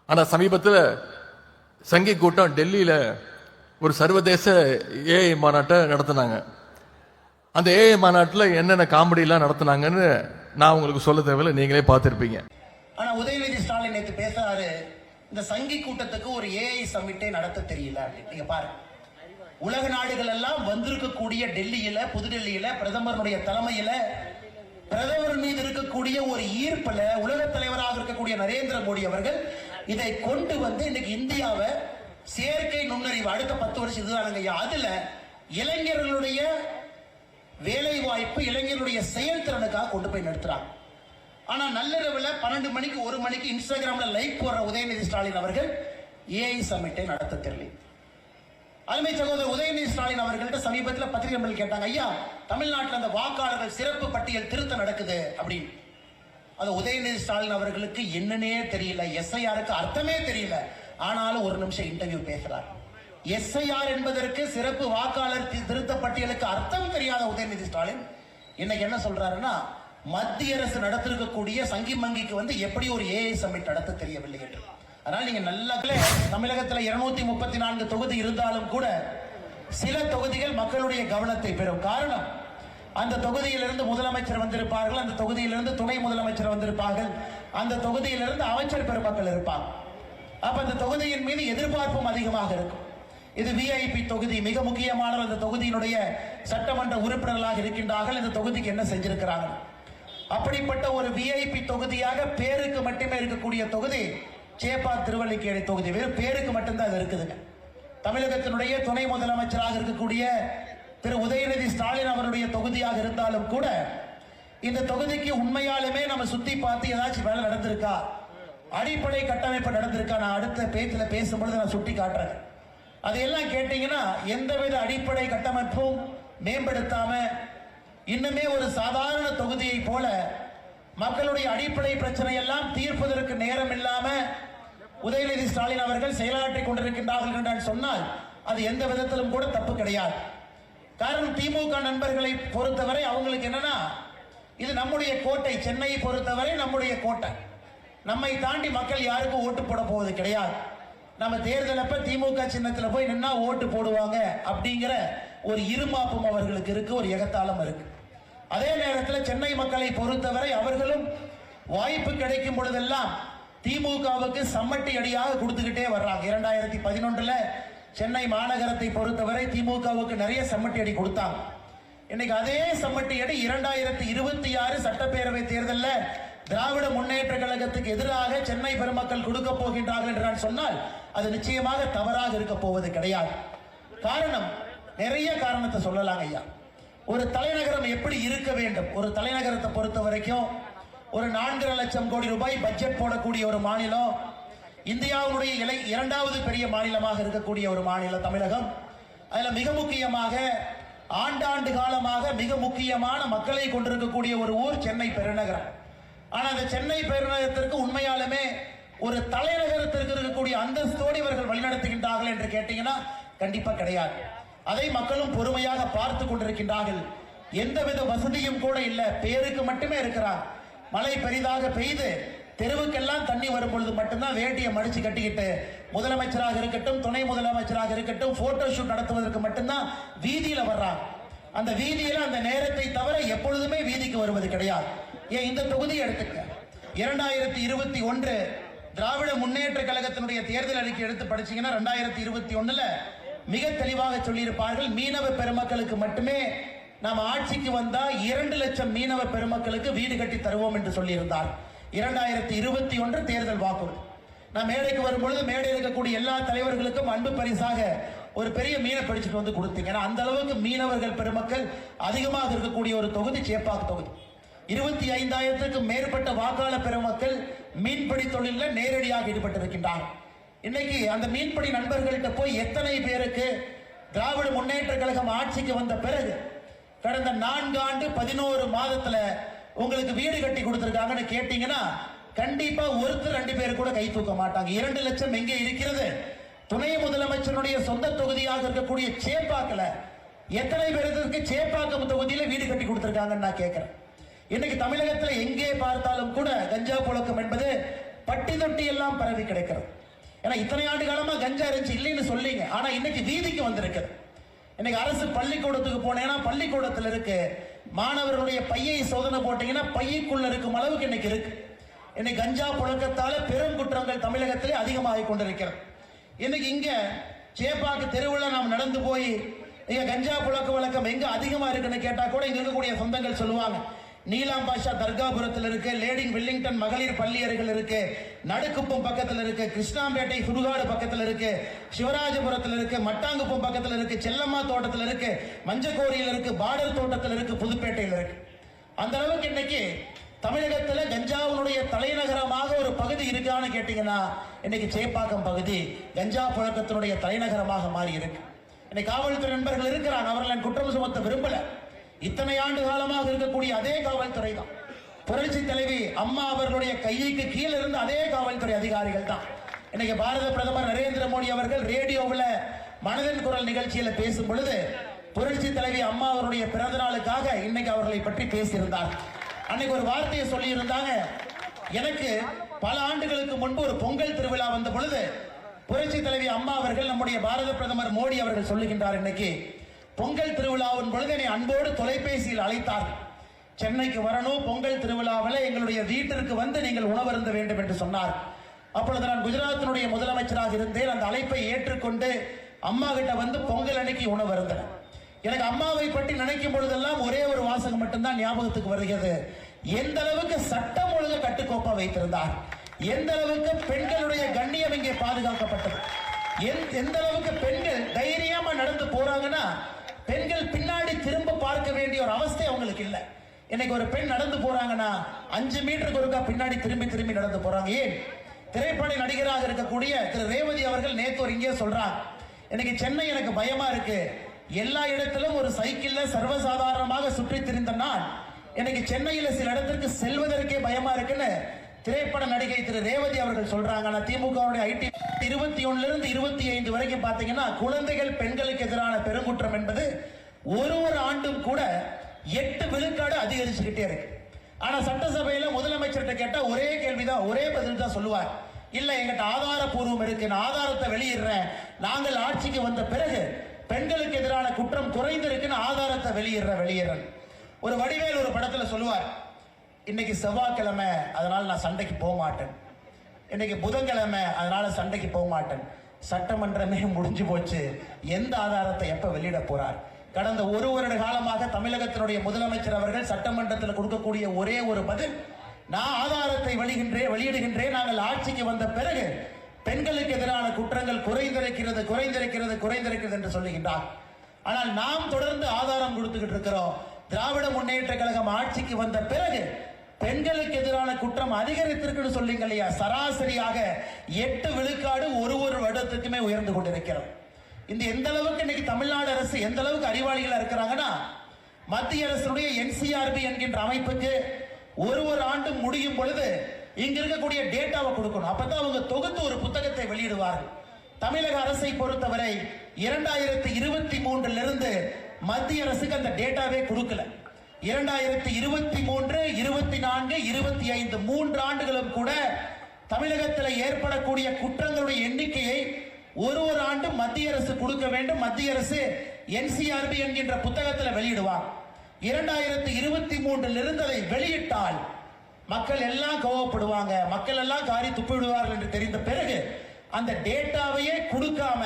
ஆனா சமீபத்தில் சங்கி கூட்டம் டெல்லியில ஒரு சர்வதேச ஏஐ மாநாட்டை நடத்தினாங்க. அந்த ஏஐ மாநாட்டில் என்னென்ன காமெடியெல்லாம் நடத்தினாங்கன்னு நான் உங்களுக்கு சொல்ல தேவையில்லை, நீங்களே பார்த்துருப்பீங்க. ஆனா உதயநிதி ஸ்டாலின் நேற்று பேசுறாரு, இந்த சங்கி கூட்டத்துக்கு ஒரு ஏஐ சமிட்டை நடத்த தெரியல. நீங்க பாருங்க, உலக நாடுகள் எல்லாம் வந்திருக்கக்கூடிய டெல்லியில, புதுடெல்லியில பிரதமருடைய தலைமையில, பிரதமர் மீது இருக்கக்கூடிய ஒரு ஈர்ப்புல உலக தலைவராக இருக்கக்கூடிய நரேந்திர மோடி அவர்கள் இதை கொண்டு வந்து இன்னைக்கு இந்தியாவை செயற்கை நுண்ணறிவு அடுத்த 10 வருஷம் இதுதானுங்க. அதுல இளைஞர்களுடைய வேலை வாய்ப்பு, இளைஞர்களுடைய செயல்திறனுக்காக கொண்டு போய் நிறுத்துறாங்க. ஆனா நள்ளிரவுல 12 மணிக்கு 1 மணிக்கு இன்ஸ்டாகிராம்ல லைக் போடுற உதயநிதி ஸ்டாலின் அவர்கள் ஏஐ சமிட்டை நடத்த தெரியல. அருமை சகோதரர் உதயநிதி ஸ்டாலின் அவர்கள்ட்ட சமீபத்தில் பத்திரிகை கேட்டாங்க, ஐயா தமிழ்நாட்டில் அந்த வாக்காளர்கள் சிறப்பு பட்டியல் திருத்தம் நடக்குது அப்படின்னு. அது உதயநிதி ஸ்டாலின் அவர்களுக்கு என்னன்னே தெரியல, எஸ்ஐஆருக்கு அர்த்தமே தெரியல. ஆனாலும் ஒரு நிமிஷம் இன்டர்வியூ பேசுறார். எஸ்ஐஆர் என்பதற்கு, சிறப்பு வாக்காளர் திருத்த பட்டியலுக்கு அர்த்தம் தெரியாத உதயநிதி ஸ்டாலின் இன்னைக்கு என்ன சொல்றாருன்னா, மத்திய அரசு நடத்திருக்கக்கூடிய சங்கி மங்கிக்கு வந்து எப்படி ஒரு ஏஐ சமிட் நடத்த தெரியவில்லை என்று. அதனால நீங்க நல்ல தமிழகத்தில் 234 தொகுதி இருந்தாலும் கூட சில தொகுதிகள் மக்களுடைய கவனத்தை பெறும். காரணம், அந்த தொகுதியிலிருந்து முதலமைச்சர் வந்திருப்பார்கள், அந்த தொகுதியிலிருந்து துணை முதலமைச்சர் வந்திருப்பார்கள், அந்த தொகுதியிலிருந்து அமைச்சர் பெருமக்கள் இருப்பாங்க. அப்ப அந்த தொகுதியின் மீது எதிர்பார்ப்பும் அதிகமாக இருக்கும். இது விஐபி தொகுதி, மிக முக்கியமான அந்த தொகுதியினுடைய சட்டமன்ற உறுப்பினர்களாக இருக்கின்றார்கள். இந்த தொகுதிக்கு என்ன செஞ்சிருக்கிறாங்க? அப்படிப்பட்ட ஒரு விஐபி தொகுதியாக பேருக்கு மட்டுமே இருக்கக்கூடிய தொகுதி சேப்பாக் திருவல்லிக்கேணி தொகுதி. வெறும் பேருக்கு மட்டும்தான் அது இருக்குதுங்க. தமிழகத்தினுடைய துணை முதலமைச்சராக இருக்கக்கூடிய திரு உதயநிதி ஸ்டாலின் அவருடைய தொகுதியாக இருந்தாலும் கூட இந்த தொகுதிக்கு உண்மையாலுமே நம்ம சுத்தி பார்த்து ஏதாச்சும் வேலை நடந்திருக்கா, அடிப்படை கட்டமைப்பு நடந்திருக்கா? நான் அடுத்த பேச்சில் பேசும்பொழுது நான் சுட்டி காட்டுறேன். அதையெல்லாம் கேட்டீங்கன்னா எந்தவித அடிப்படை கட்டமைப்பும் மேம்படுத்தாம இன்னுமே ஒரு சாதாரண தொகுதியை போல மக்களுடைய அடிப்படை பிரச்சனை எல்லாம் தீர்ப்பதற்கு நேரம் இல்லாம உதயநிதி ஸ்டாலின் அவர்கள் செயலாற்றிக் கொண்டிருக்கின்றார்கள் என்று சொன்னால் அது எந்த விதத்திலும் கூட தப்பு கிடையாது. காரணம், திமுக நண்பர்களை பொறுத்தவரை அவங்களுக்கு என்னன்னா, இது நம்முடைய கோட்டை, சென்னையை பொறுத்தவரை நம்முடைய கோட்டை, நம்மை தாண்டி மக்கள் யாருக்கும் ஓட்டு போட போவது கிடையாது. நம்ம தேர்தல் அப்ப திமுக சின்னத்தில் போய் நின்னா ஓட்டு போடுவாங்க அப்படிங்கிற ஒரு இருமாப்பும் அவர்களுக்கு இருக்கு, ஒரு எகத்தாளம் இருக்கு. அதே நேரத்தில் சென்னை மக்களை பொறுத்தவரை அவர்களும் வாய்ப்பு கிடைக்கும் பொழுதெல்லாம் திமுகவுக்கு சம்மட்டி அடியாக கொடுத்துக்கிட்டே வர்றாங்க. 2011 சென்னை மாநகரத்தை பொறுத்தவரை திமுகவுக்கு நிறைய சம்மட்டி அடி கொடுத்தாங்க. இன்னைக்கு அதே சம்மட்டி அடி 2026 சட்டப்பேரவை தேர்தலில் திராவிட முன்னேற்ற கழகத்துக்கு எதிராக சென்னை பெருமக்கள் கொடுக்க போகின்றார்கள் என்று சொன்னால் அது நிச்சயமாக தவறாக இருக்க போவது கிடையாது. காரணம், நிறைய காரணத்தை சொல்லலாம் ஐயா. ஒரு தலைநகரம் எப்படி இருக்க வேண்டும்? ஒரு தலைநகரத்தை பொறுத்த வரைக்கும் ஒரு 4.5 லட்சம் கோடி ரூபாய் பட்ஜெட் போடக்கூடிய ஒரு மாநிலம், இந்தியாவுடைய 2வது பெரிய மாநிலமாக இருக்கக்கூடிய ஒரு மாநிலம் தமிழகம். அதுல மிக முக்கியமாக ஆண்டாண்டு காலமாக மிக முக்கியமான மக்களை கொண்டிருக்கக்கூடிய ஒரு ஊர் சென்னை பெருநகரம். ஆனா அந்த சென்னை பெருநகரத்திற்கு உண்மையாலுமே ஒரு தலைநகரத்திற்கு இருக்கக்கூடிய அந்தஸ்தோடு இவர்கள் வழிநடத்துகின்றார்கள் என்று கேட்டீங்கன்னா கண்டிப்பா கிடையாது. அதை மக்களும் பொறுமையாக பார்த்து கொண்டிருக்கின்றார்கள். எந்தவித வசதியும் கூட இல்ல, பேருக்கு மட்டுமே இருக்கிறார். மழை பெரிதாக பெய்து தெருவுக்கெல்லாம் தண்ணி வரும் பொழுது மட்டும்தான் வேட்டியை மடிச்சு கட்டிக்கிட்டு முதலமைச்சராக இருக்கட்டும், துணை முதலமைச்சராக இருக்கட்டும், போட்டோ ஷூட் நடத்துவதற்கு மட்டும்தான் வீதியில வர்றாங்க. அந்த வீதியில அந்த நேரத்தை தவிர எப்பொழுதுமே வீதிக்கு வருவது கிடையாது. ஏன் இந்த தொகுதியை எடுத்துக்க, 2021 திராவிட முன்னேற்ற கழகத்தினுடைய தேர்தல் அறிக்கை எடுத்து படிச்சீங்கன்னா 2021 மிக தெளிவாக சொல்லியிருப்பார்கள், மீனவ பெருமக்களுக்கு மட்டுமே நாம் ஆட்சிக்கு வந்தா 2 லட்சம் மீனவ பெருமக்களுக்கு வீடு கட்டி தருவோம் என்று சொல்லியிருந்தார். 2021 தேர்தல் வாக்குறுதி. நான் மேடைக்கு வரும்பொழுது மேடையில் இருக்கக்கூடிய எல்லா தலைவர்களுக்கும் அன்பு பரிசாக ஒரு பெரிய மீனை பிடிச்சிட்டு வந்து கொடுத்தீங்க. அந்த அளவுக்கு மீனவர்கள் பெருமக்கள் அதிகமாக இருக்கக்கூடிய ஒரு தொகுதி சேப்பாக் தொகுதி. 25,000க்கும் மேற்பட்ட வாக்காளர் பெருமக்கள் மீன்பிடி தொழிலில் நேரடியாக ஈடுபட்டிருக்கின்றார்கள். இன்னைக்கு அந்த மீன்பிடி நண்பர்கள்ட்ட போய் எத்தனை பேருக்கு திராவிட முன்னேற்ற கழகம் ஆட்சிக்கு வந்த பிறகு கடந்த 4 ஆண்டு 11 மாதத்துல உங்களுக்கு வீடு கட்டி கொடுத்திருக்காங்கன்னு கேட்டீங்கன்னா கண்டிப்பா ஒருத்தர் 2 பேர் கூட கை தூக்க மாட்டாங்க. 2 லட்சம் எங்கே இருக்கிறது? துணை முதலமைச்சருடைய சொந்த தொகுதியாக இருக்கக்கூடிய சேப்பாக்கல எத்தனை பேருக்கு சேப்பாக்கம் தொகுதியில வீடு கட்டி கொடுத்திருக்காங்கன்னு நான் கேட்கிறேன். இன்னைக்கு தமிழகத்தில் எங்கே பார்த்தாலும் கூட கஞ்சா புழக்கம் என்பது பட்டி தொட்டி எல்லாம் பரவி கிடக்கிறது. ஏன்னா இத்தனை ஆண்டு காலமா கஞ்சா இருந்துச்சு இல்லைன்னு சொல்லிங்க, ஆனா இன்னைக்கு வீதிக்கு வந்திருக்கிறது. இன்னைக்கு அரசு பள்ளிக்கூடத்துக்கு போனேன்னா பள்ளிக்கூடத்தில் இருக்கு, மாணவர்களுடைய பையை சோதனை போட்டீங்கன்னா பையக்குள்ள இருக்கும் அளவுக்கு இன்னைக்கு இருக்கு. இன்னைக்கு கஞ்சா புழக்கத்தால பெரும் குற்றங்கள் தமிழகத்திலே அதிகமாகி கொண்டிருக்கிறது. இன்னைக்கு இங்க சேப்பாக்கு தெருவில் நாம் நடந்து போய் இங்க கஞ்சா புழக்க வழக்கம் எங்க அதிகமா இருக்குன்னு கேட்டா கூட இங்க இருக்கக்கூடிய சொந்தங்கள் சொல்லுவாங்க, நீலாம் பாஷா தர்காபுரத்தில் இருக்கு, லேடிங் வில்லிங்டன் மகளிர் பள்ளி அருகில் இருக்கு, நடுக்குப்பம் பக்கத்தில் இருக்கு, கிருஷ்ணாம்பேட்டை சுடுகாடு பக்கத்தில் இருக்கு, சிவராஜபுரத்தில் இருக்கு, மட்டாங்குப்பம் பக்கத்தில் இருக்கு, செல்லம்மா தோட்டத்தில் இருக்கு, மஞ்சக்கோரியில் இருக்கு, பார்டர் தோட்டத்தில் இருக்கு, புதுப்பேட்டையில் இருக்கு. அந்த அளவுக்கு இன்னைக்கு தமிழகத்தில் கஞ்சாவுடைய தலைநகரமாக ஒரு பகுதி இருக்கான்னு கேட்டீங்கன்னா இன்னைக்கு சேப்பாக்கம் பகுதி கஞ்சா புழக்கத்தினுடைய தலைநகரமாக மாறி இருக்கு. இன்னைக்கு காவல்துறை நண்பர்கள் இருக்கிறாங்க, அவர்கள் குற்றம் சுமத்த விரும்பல. இத்தனை ஆண்டு காலமாக இருக்கக்கூடிய அதே காவல்துறை தான், புரட்சி தலைவி அம்மா அவர்களுடைய கைக்கு கீழே இருந்த அதே காவல்துறை அதிகாரிகள் தான். இன்னைக்கு பாரத பிரதமர் நரேந்திர மோடி அவர்கள் ரேடியோவில் மனதின் குரல் நிகழ்ச்சியில பேசும் பொழுது புரட்சி தலைவி அம்மா அவருடைய பிறந்த நாளுக்காக இன்னைக்கு அவர்களை பற்றி பேசியிருந்தார். அன்னைக்கு ஒரு வார்த்தையை சொல்லி இருந்தாங்க, எனக்கு பல ஆண்டுகளுக்கு முன்பு ஒரு பொங்கல் திருவிழா வந்த பொழுது புரட்சி தலைவி அம்மா அவர்கள் நம்முடைய பாரத பிரதமர் மோடி அவர்கள் சொல்லுகின்றார், இன்னைக்கு பொங்கல் திருவிழாவின் பொழுது என்னை அன்போடு தொலைபேசியில் அழைத்தார், சென்னைக்கு வரணும், பொங்கல் திருவிழாவில் எங்களுடைய வீட்டிற்கு வந்து நீங்கள் உணவருந்த வேண்டும் என்று சொன்னார். அப்பொழுது நான் குஜராத்தினுடைய முதலமைச்சராக இருந்தேன். அந்த அழைப்பை ஏற்றுக்கொண்டு அம்மா கிட்ட வந்து பொங்கல் அன்னைக்கு உணவருந்தேன். எனக்கு அம்மாவை பற்றி நினைக்கும் பொழுதெல்லாம் ஒரே ஒரு வாசகம் மட்டும்தான் ஞாபகத்துக்கு வருகிறது, எந்த அளவுக்கு சட்டம் ஒழுங்கு கட்டுக்கோப்பா வைத்திருந்தார், எந்த அளவுக்கு பெண்களுடைய கண்ணியம் இங்கே பாதுகாக்கப்பட்டது, எந்த அளவுக்கு பெண்கள் தைரியமா நடந்து போறாங்கன்னா பெண்கள் பின்னாடி திரும்ப பார்க்க வேண்டிய ஒரு அவஸ்தை அவங்களுக்கு இல்லை. இன்னைக்கு ஒரு பெண் நடந்து போறாங்கன்னா 5 மீட்டருக்கு ஒருக்கா பின்னாடி திரும்பி திரும்பி நடந்து போறாங்க. ஏன்? திரைப்பட நடிகராக இருக்கக்கூடிய திரு ரேவதி அவர்கள் நேத்து ஒரு இங்கே சொல்றாங்க, இன்னைக்கு சென்னை எனக்கு பயமா இருக்கு, எல்லா இடத்திலும் ஒரு சைக்கிள்ல சர்வசாதாரணமாக சுற்றி திரிந்த நான் இன்னைக்கு சென்னையில சில இடத்திற்கு செல்வதற்கே பயமா இருக்குன்னு திரைப்பட நடிகை திரு ரேவதி அவர்கள் சொல்றாங்க. ஆனா திமுக ஐடி 21 இருந்து 25 வரைக்கும் பாத்தீங்கன்னா குழந்தைகள் பெண்களுக்கு எதிரான பெருங்குற்றம் என்பது ஒரு ஆண்டும் கூட 8 விழுக்காடு அதிகரிச்சுக்கிட்டே இருக்கு. ஆனா சட்டசபையில முதலமைச்சர்கிட்ட கேட்டா ஒரே கேள்விதான், ஒரே பதில் தான் சொல்லுவார், இல்ல எங்கிட்ட ஆதாரப்பூர்வம் இருக்கு, நான் ஆதாரத்தை வெளியிடுறேன், நாங்கள் ஆட்சிக்கு வந்த பிறகு பெண்களுக்கு எதிரான குற்றம் குறைந்திருக்குன்னு ஆதாரத்தை வெளியிடுறேன். ஒரு வடிவேல் ஒரு படத்துல சொல்லுவார், இன்னைக்கு செவ்வாய்க்கிழமை அதனால நான் சண்டைக்கு போக மாட்டேன், இன்னைக்கு புதன்கிழமை அதனால சண்டைக்கு போக மாட்டேன், சட்டமன்றமே முடிஞ்சு போச்சு, எந்த ஆதாரத்தை எப்ப வெளியிட போறார்? கடந்த ஒரு வருட காலமாக தமிழகத்தினுடைய முதலமைச்சர் அவர்கள் சட்டமன்றத்தில் கொடுக்கக்கூடிய ஒரே ஒரு பதில், நான் ஆதாரத்தை வெளியிடுகின்றேன், நாங்கள் ஆட்சிக்கு வந்த பிறகு பெண்களுக்கு எதிரான குற்றங்கள் குறைந்திருக்கிறது என்று சொல்லுகின்றார். ஆனால் நாம் தொடர்ந்து ஆதாரம் கொடுத்துக்கிட்டு இருக்கிறோம். திராவிட முன்னேற்ற கழகம் ஆட்சிக்கு வந்த பிறகு பெண்களுக்கு எதிரான குற்றம் அதிகரித்திருக்குன்னு சொல்லிங்க இல்லையா, சராசரியாக 8 விழுக்காடு ஒரு வருடத்துக்குமே உயர்ந்து கொண்டிருக்கிறது. இந்த எந்த அளவுக்கு இன்னைக்கு தமிழ்நாடு அரசு எந்த அளவுக்கு அறிவாளிகளா இருக்கிறாங்கன்னா, மத்திய அரசுடைய NCRB என்கின்ற அமைப்புக்கு ஒரு ஆண்டு முடியும் பொழுது இங்க இருக்கக்கூடிய டேட்டாவை கொடுக்கணும், அப்பதான் அவங்க தொகுத்து ஒரு புத்தகத்தை வெளியிடுவார்கள். தமிழக அரசை பொறுத்தவரை 2023 இருந்து மத்திய அரசுக்கு அந்த டேட்டாவே கொடுக்கல. 2023, 24, 25 3 ஆண்டுகளும் கூட தமிழகத்தில் ஏற்படக்கூடிய குற்றங்களுடைய எண்ணிக்கையை ஒரு ஆண்டு மத்திய அரசு கொடுக்க வேண்டும். மத்திய அரசு NCRB என்கின்ற புத்தகத்தில் வெளியிடுவார். 2023 இருந்து அதை வெளியிட்டால் மக்கள் எல்லாம் கோவப்படுவாங்க, மக்கள் எல்லாம் காரி துப்பிவிடுவார்கள் என்று தெரிந்த பிறகு அந்த டேட்டாவையே கொடுக்காம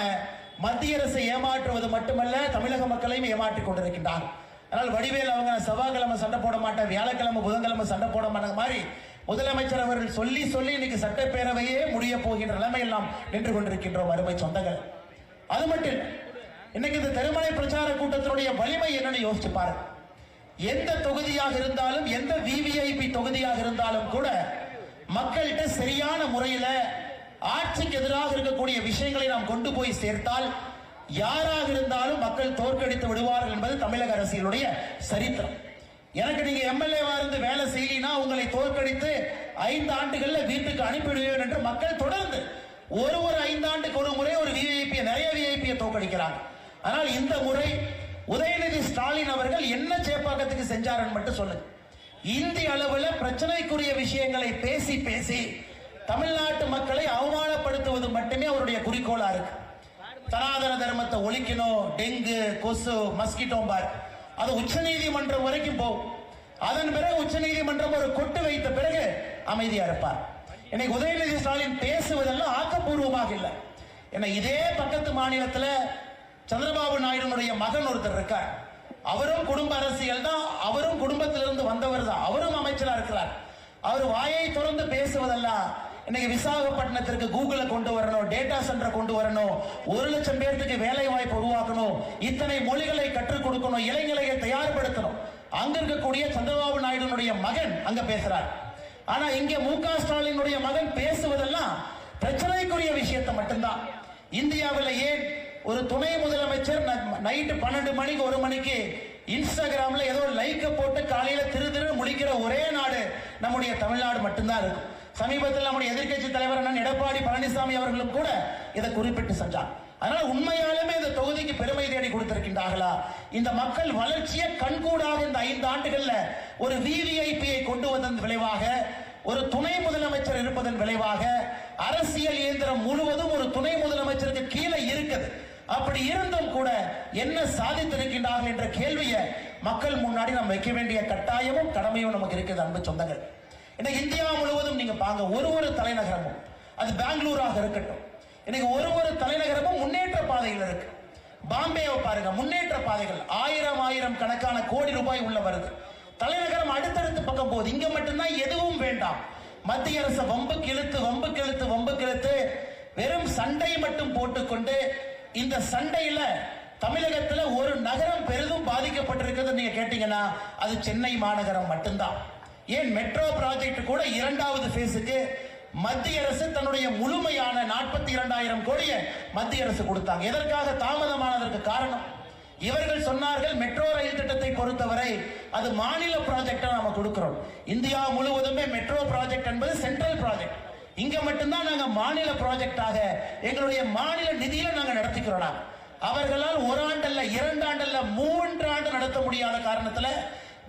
மத்திய அரசை ஏமாற்றுவது மட்டுமல்ல, தமிழக மக்களையும் ஏமாற்றிக் கொண்டிருக்கின்றார். அதனால் வடிவேல் அவங்க செவ்வாய்க்கிழமை சண்டை போட மாட்டேன், வியாழக்கிழமை புதன்கிழமை சண்டை போட மாட்டாங்க மாதிரி முதலமைச்சர் அவர்கள் சொல்லி இன்னைக்கு சட்டப்பேரவையே முடிய போகின்ற நிலைமையில் நாம் நின்று கொண்டிருக்கின்றோம் அருமை சொந்தங்கள். அது மட்டும் இல்லை, இன்னைக்கு இந்த திருமலை பிரச்சார கூட்டத்தினுடைய வலிமை என்னன்னு யோசிச்சு பாருங்க. எந்த தொகுதியாக இருந்தாலும், எந்த VVIP தொகுதியாக இருந்தாலும் கூட மக்கள்கிட்ட சரியான முறையில் ஆட்சிக்கு எதிராக இருக்கக்கூடிய விஷயங்களை நாம் கொண்டு போய் சேர்த்தால் யாராக இருந்தாலும் மக்கள் தோற்கடித்து விடுவார்கள் என்பது தமிழக அரசியலுடைய சரித்திரம். எனக்கு நீங்க MLA-வா இருந்து வேலை செய்யினா உங்களை தோற்கடித்து 5 ஆண்டுகள்ல வீட்டுக்கு அனுப்பிடுவேன் என்று மக்கள் தொடர்ந்து ஒரு 5 ஆண்டுக்கு ஒரு முறை ஒரு நிறைய விஐபியை தோற்கடிக்கிறாங்க. ஆனால் இந்த முறை உதயநிதி ஸ்டாலின் அவர்கள் என்ன சேப்பாக்கத்துக்கு செஞ்சாருன்னு மட்டும் சொல்லுங்க. இந்திய அளவில் பிரச்சனைக்குரிய விஷயங்களை பேசி தமிழ்நாட்டு மக்களை அவமானப்படுத்துவது மட்டுமே அவருடைய குறிக்கோளா இருக்கு. சனாதன தர்மத்தை ஒழிக்கணும், டெங்கு, கொசு, மஸ்கிட்டோ பார், அது உச்ச நீதிமன்றம் வரைக்கும் போகும். அதன் பிறகு உச்ச நீதிமன்றம் ஒரு கொட்டு வைத்த பிறகு அமைதியா இருப்பார். இன்னைக்கு உதயநிதி ஸ்டாலின் பேசுவதெல்லாம் ஆக்கப்பூர்வமாக இல்லை. ஏன்னா இதே பக்கத்து மாநிலத்தில் சந்திரபாபு நாயுடுனுடைய மகன் ஒருத்தர் இருக்கார். அவரும் குடும்ப அரசியல் தான், அவரும் குடும்பத்திலிருந்து வந்தவர் தான், அவரும் அமைச்சரா இருக்கிறார். அவர் வாயை திறந்து பேசுவதெல்லாம் இன்னைக்கு விசாகப்பட்டினத்திற்கு கூகுளை கொண்டு வரணும், டேட்டா சென்டரை கொண்டு வரணும், 1,00,000 பேருக்கு வேலை வாய்ப்பு உருவாக்கணும், இத்தனை மொழிகளை கற்றுக் கொடுக்கணும், இளைஞர்களை தயார்படுத்தணும். அங்க இருக்கக்கூடிய சந்திரபாபு நாயுடுனுடைய மகன் அங்க பேசுறார். ஆனா இங்க மு.க. ஸ்டாலினுடைய மகன் பேசுவதெல்லாம் பிரச்சனைக்குரிய விஷயத்தை மட்டும்தான். இந்தியாவில் ஏன் ஒரு துணை முதலமைச்சர் நைட்டு 12 மணிக்கு 1 மணிக்கு இன்ஸ்டாகிராம்ல ஏதோ லைக்க போட்டு காலையில திரு முடிக்கிற ஒரே நாடு நம்முடைய தமிழ்நாடு மட்டும்தான் இருக்கும். சமீபத்தில் நம்முடைய எதிர்க்கட்சி தலைவர் அண்ணன் எடப்பாடி பழனிசாமி அவர்களும் கூட இதை குறிப்பிட்டு சென்றார். அதனால உண்மையாலுமே இந்த தொகுதிக்கு பெருமை தேடி கொடுத்திருக்கின்றார்களா? இந்த மக்கள் வளர்ச்சியை கண்கூடாக இந்த 5 ஆண்டுகள்ல ஒரு விவிஐபியை கொண்டு வந்ததன் விளைவாக, ஒரு துணை முதலமைச்சர் இருப்பதன் விளைவாக, அரசியல் இயந்திரம் முழுவதும் ஒரு துணை முதலமைச்சருக்கு கீழே இருக்குது. அப்படி இருந்தும் கூட என்ன சாதித்திருக்கின்றார்கள் என்ற கேள்வியை மக்கள் முன்னாடி நம்ம வைக்க வேண்டிய கட்டாயமும் கடமையும் நமக்கு இருக்குது. அன்பு சொந்தங்கள், இன்னைக்கு இந்தியா முழுவதும் நீங்க பாங்க, ஒரு தலைநகரமும், அது பெங்களூராக இருக்கட்டும், இன்னைக்கு ஒரு தலைநகரமும் முன்னேற்ற பாதையில் இருக்கு. பாம்பேவை பாருங்க, முன்னேற்ற பாதைகள், ஆயிரம் கணக்கான கோடி ரூபாய் உள்ள வருது. தலைநகரம் அடுத்தடுத்து பக்கம் போகுது. இங்க மட்டும்தான் எதுவும் வேண்டாம். மத்திய அரசு வம்புக்கு இழுத்து வெறும் சண்டை மட்டும் போட்டுக்கொண்டு, இந்த சண்டையில தமிழகத்துல ஒரு நகரம் பெரிதும் பாதிக்கப்பட்டிருக்கிறது நீங்க கேட்டீங்கன்னா அது சென்னை மாநகரம் மட்டும்தான். ஏன் மெட்ரோ ப்ராஜெக்ட் கூட 2வது பேஸுக்கு மத்திய அரசு தன்னுடைய முழுமையான 42,000 கோடியை மத்திய அரசு கொடுத்தாங்க. எதற்காக தாமதமானதற்கு காரணம், இவர்கள் சொன்னார்கள் மெட்ரோ ரயில் திட்டத்தை பொறுத்தவரை அது மாநில ப்ராஜெக்டா நாம கொடுக்கிறோம். இந்தியா முழுவதுமே மெட்ரோ ப்ராஜெக்ட் என்பது சென்ட்ரல் ப்ராஜெக்ட். இங்க மட்டும்தான் நாங்க மாநில ப்ராஜெக்டாக எங்களுடைய மாநில நிதியில நாங்க நடத்திக்கிறோம். அவர்களால் 1 ஆண்டல்ல 2 ஆண்டல்ல 3 ஆண்டு நடத்த முடியாத காரணத்துல